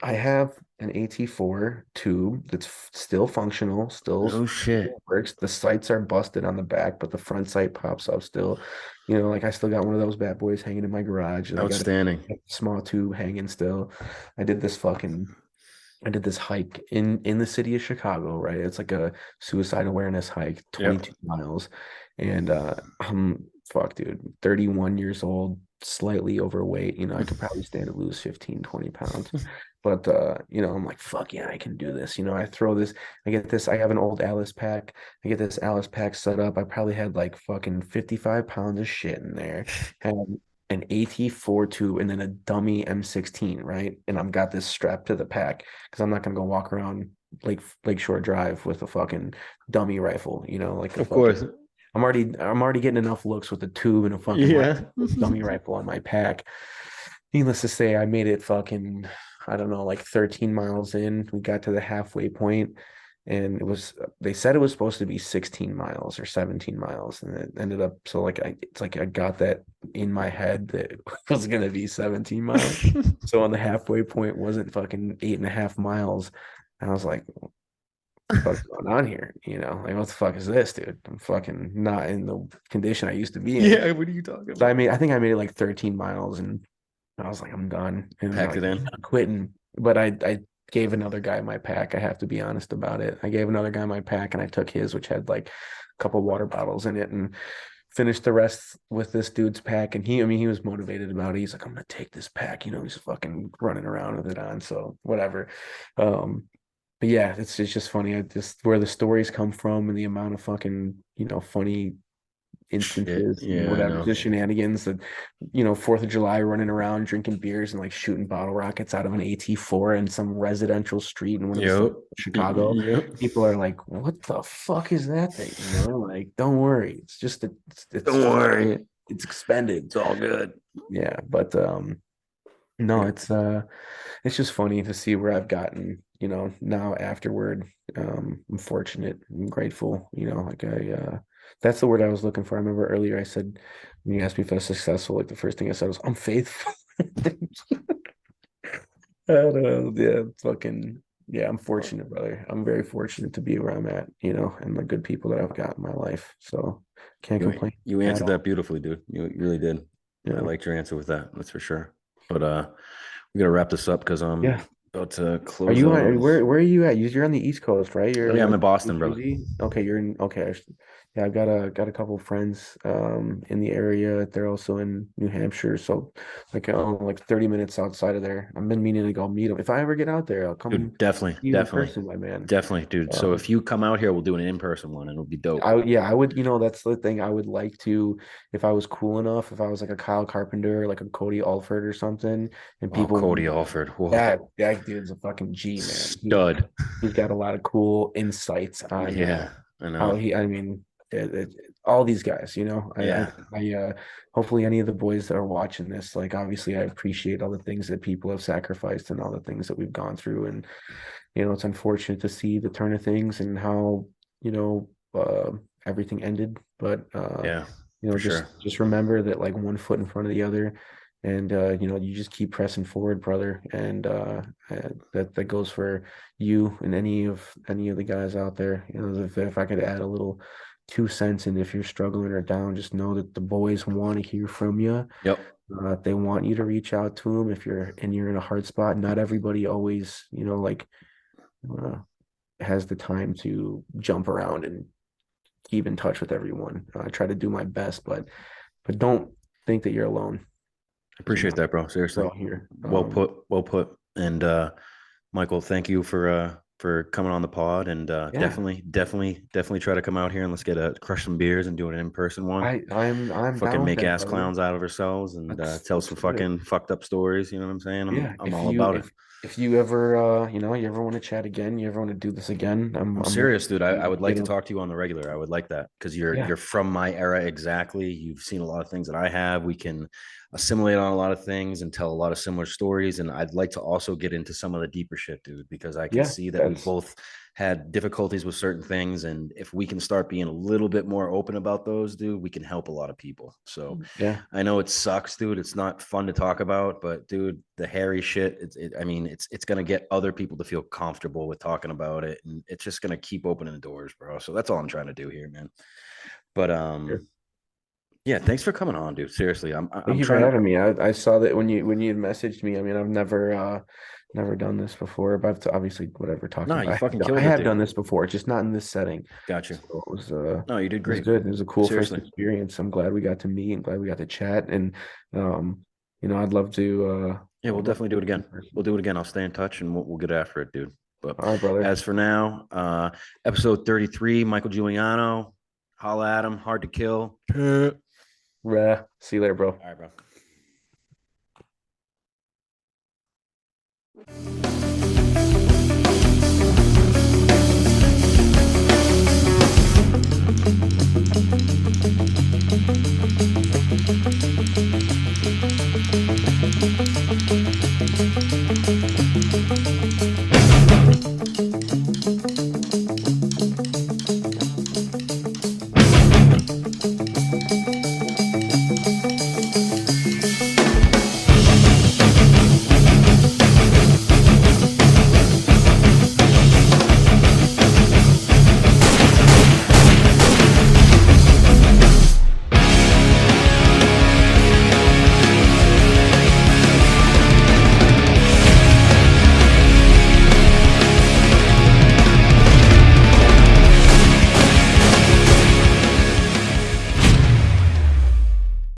I have an AT4 tube that's still functional, Oh shit. works. The sights are busted on the back, but the front sight pops up still. You know, like I still got one of those bad boys hanging in my garage. And I got Outstanding. a small tube hanging still. I did this fucking I did this hike in the city of Chicago, right? It's like a suicide awareness hike, Yep. 22 miles. And I'm fuck, dude, 31 years old, slightly overweight. You know, I could probably stand to lose 15, 20 pounds. But you know, I'm like, fuck yeah, I can do this. You know, I have an old Alice pack. I get this Alice pack set up. I probably had like fucking 55 pounds of shit in there. Had an AT4 tube and then a dummy M16, right? And I've got this strapped to the pack because I'm not gonna go walk around Lakeshore Drive with a fucking dummy rifle, you know, like a Of fucking course. I'm already getting enough looks with a tube and a fucking rifle, Yeah. dummy rifle on my pack. Needless to say, I made it fucking, I don't know, like 13 miles in. We got to the halfway point and they said it was supposed to be 16 miles or 17 miles, and it ended up so like it's like I got that in my head that it was gonna be 17 miles. So on the halfway point wasn't fucking 8.5 miles. And I was like, fuck's going on here? Like what the fuck is this, dude? I'm fucking not in the condition I used to be in. Yeah, what are you talking So about? I think I made it like 13 miles and I was like, I'm done. And Packed like it in. I'm quitting. But I gave another guy my pack. I have to be honest about it. I gave another guy my pack and I took his, which had like a couple water bottles in it, and finished the rest with this dude's pack. And I mean, he was motivated about it. He's like, I'm gonna take this pack. He's fucking running around with it on. So whatever. Um, but yeah, it's just funny. I just where the stories come from and the amount of fucking, funny Shit. instances and Yeah, I whatever, know. just shenanigans that, 4th of July running around drinking beers and like shooting bottle rockets out of an AT4 in some residential street in one of the cities Yep. of Chicago. Yep. People are like, what the fuck is that thing? Like, don't worry. It's just Don't worry. it's expended. It's all good. Yeah. But no, it's just funny to see where I've gotten, now afterward. I'm fortunate, I'm grateful, like that's the word I was looking for. I remember earlier I said, when you asked me if I was successful, like the first thing I said was, I'm faithful. I don't know. Yeah, fucking, yeah, I'm fortunate, brother. I'm very fortunate to be where I'm at, and the good people that I've got in my life. So can't You complain you at answered all. that beautifully, dude. You really did. I Yeah. liked your answer with that. That's for sure. But we gotta wrap this up because I'm Yeah. about to Are close you out on on this. where are you at? You're on the East Coast, right? Oh You're yeah, in I'm like in Boston, New brother. Jersey. Okay, you're in okay. Yeah, I've got a couple of friends in the area. They're also in New Hampshire, so like 30 minutes outside of there. I've been meaning to go meet them. If I ever get out there, I'll come Dude, definitely, see you in definitely, person, my man. definitely, dude. So Um, if you come out here, we'll do an in-person one and it'll be dope. I would, that's the thing. I would like to, if I was cool enough, if I was like a Kyle Carpenter, like a Cody Alford or something, and Oh, people Cody wanted Alford. Whoa. that dude's a fucking G, man. Stud. He's got a lot of cool insights on Yeah, I how know. I mean, all these guys, Yeah. hopefully any of the boys that are watching this, like obviously I appreciate all the things that people have sacrificed and all the things that we've gone through, and it's unfortunate to see the turn of things and how everything ended, but Yeah, for sure. just remember that like one foot in front of the other, and you just keep pressing forward, brother, and that goes for you and any of the guys out there. If I could add a little 2 cents, and if you're struggling or down, just know that the boys want to hear from you. Yep. They want you to reach out to them if you're in a hard spot. Not everybody always, like uh, has the time to jump around and keep in touch with everyone. I try to do my best, but don't think that you're alone. Appreciate that, bro. We're Seriously. all here. Well put. Well put. And Michael, thank you for coming on the pod and Yeah, definitely try to come out here and let's get a crush some beers and do an in-person one. I'm down Fucking with make that, ass brother. clowns out of ourselves and tell Let's some do it. fucking fucked up stories. You know what I'm saying? I'm Yeah, I'm all about it. if you ever you ever want to chat again, you ever want to do this again, I'm I'm more serious, dude. I would like you to know talk to you on the regular. I would like that because you're yeah you're from my era exactly. You've seen a lot of things that I have. We can assimilate on a lot of things and tell a lot of similar stories. And I'd like to also get into some of the deeper shit, dude, because I can yeah see that we that's both had difficulties with certain things. And if we can start being a little bit more open about those, dude, we can help a lot of people. So yeah I know it sucks, dude. It's not fun to talk about, but dude, the hairy shit, I mean, it's gonna get other people to feel comfortable with talking about it, and it's just gonna keep opening the doors, bro. So that's all I'm trying to do here, man. But sure. yeah, thanks for coming on, dude. Seriously, Thank I'm you for trying to. having me. I saw that when you had messaged me. I mean, I've never done this before, but obviously whatever talking No, about. you fucking I killed it, have dude. done this before, just not in this setting. Got you. So No, you did it was great. good. It was a cool first Seriously. experience. I'm glad we got to meet and glad we got to chat. And um, I'd love to Yeah, we'll I'd love definitely to do do it this again. in We'll person. do it again. I'll stay in touch and we'll get after it, dude. But All right, brother. as for now, episode 33, Michael Giuliano, holla at him, hard to kill. All See you later, bro. right, bro.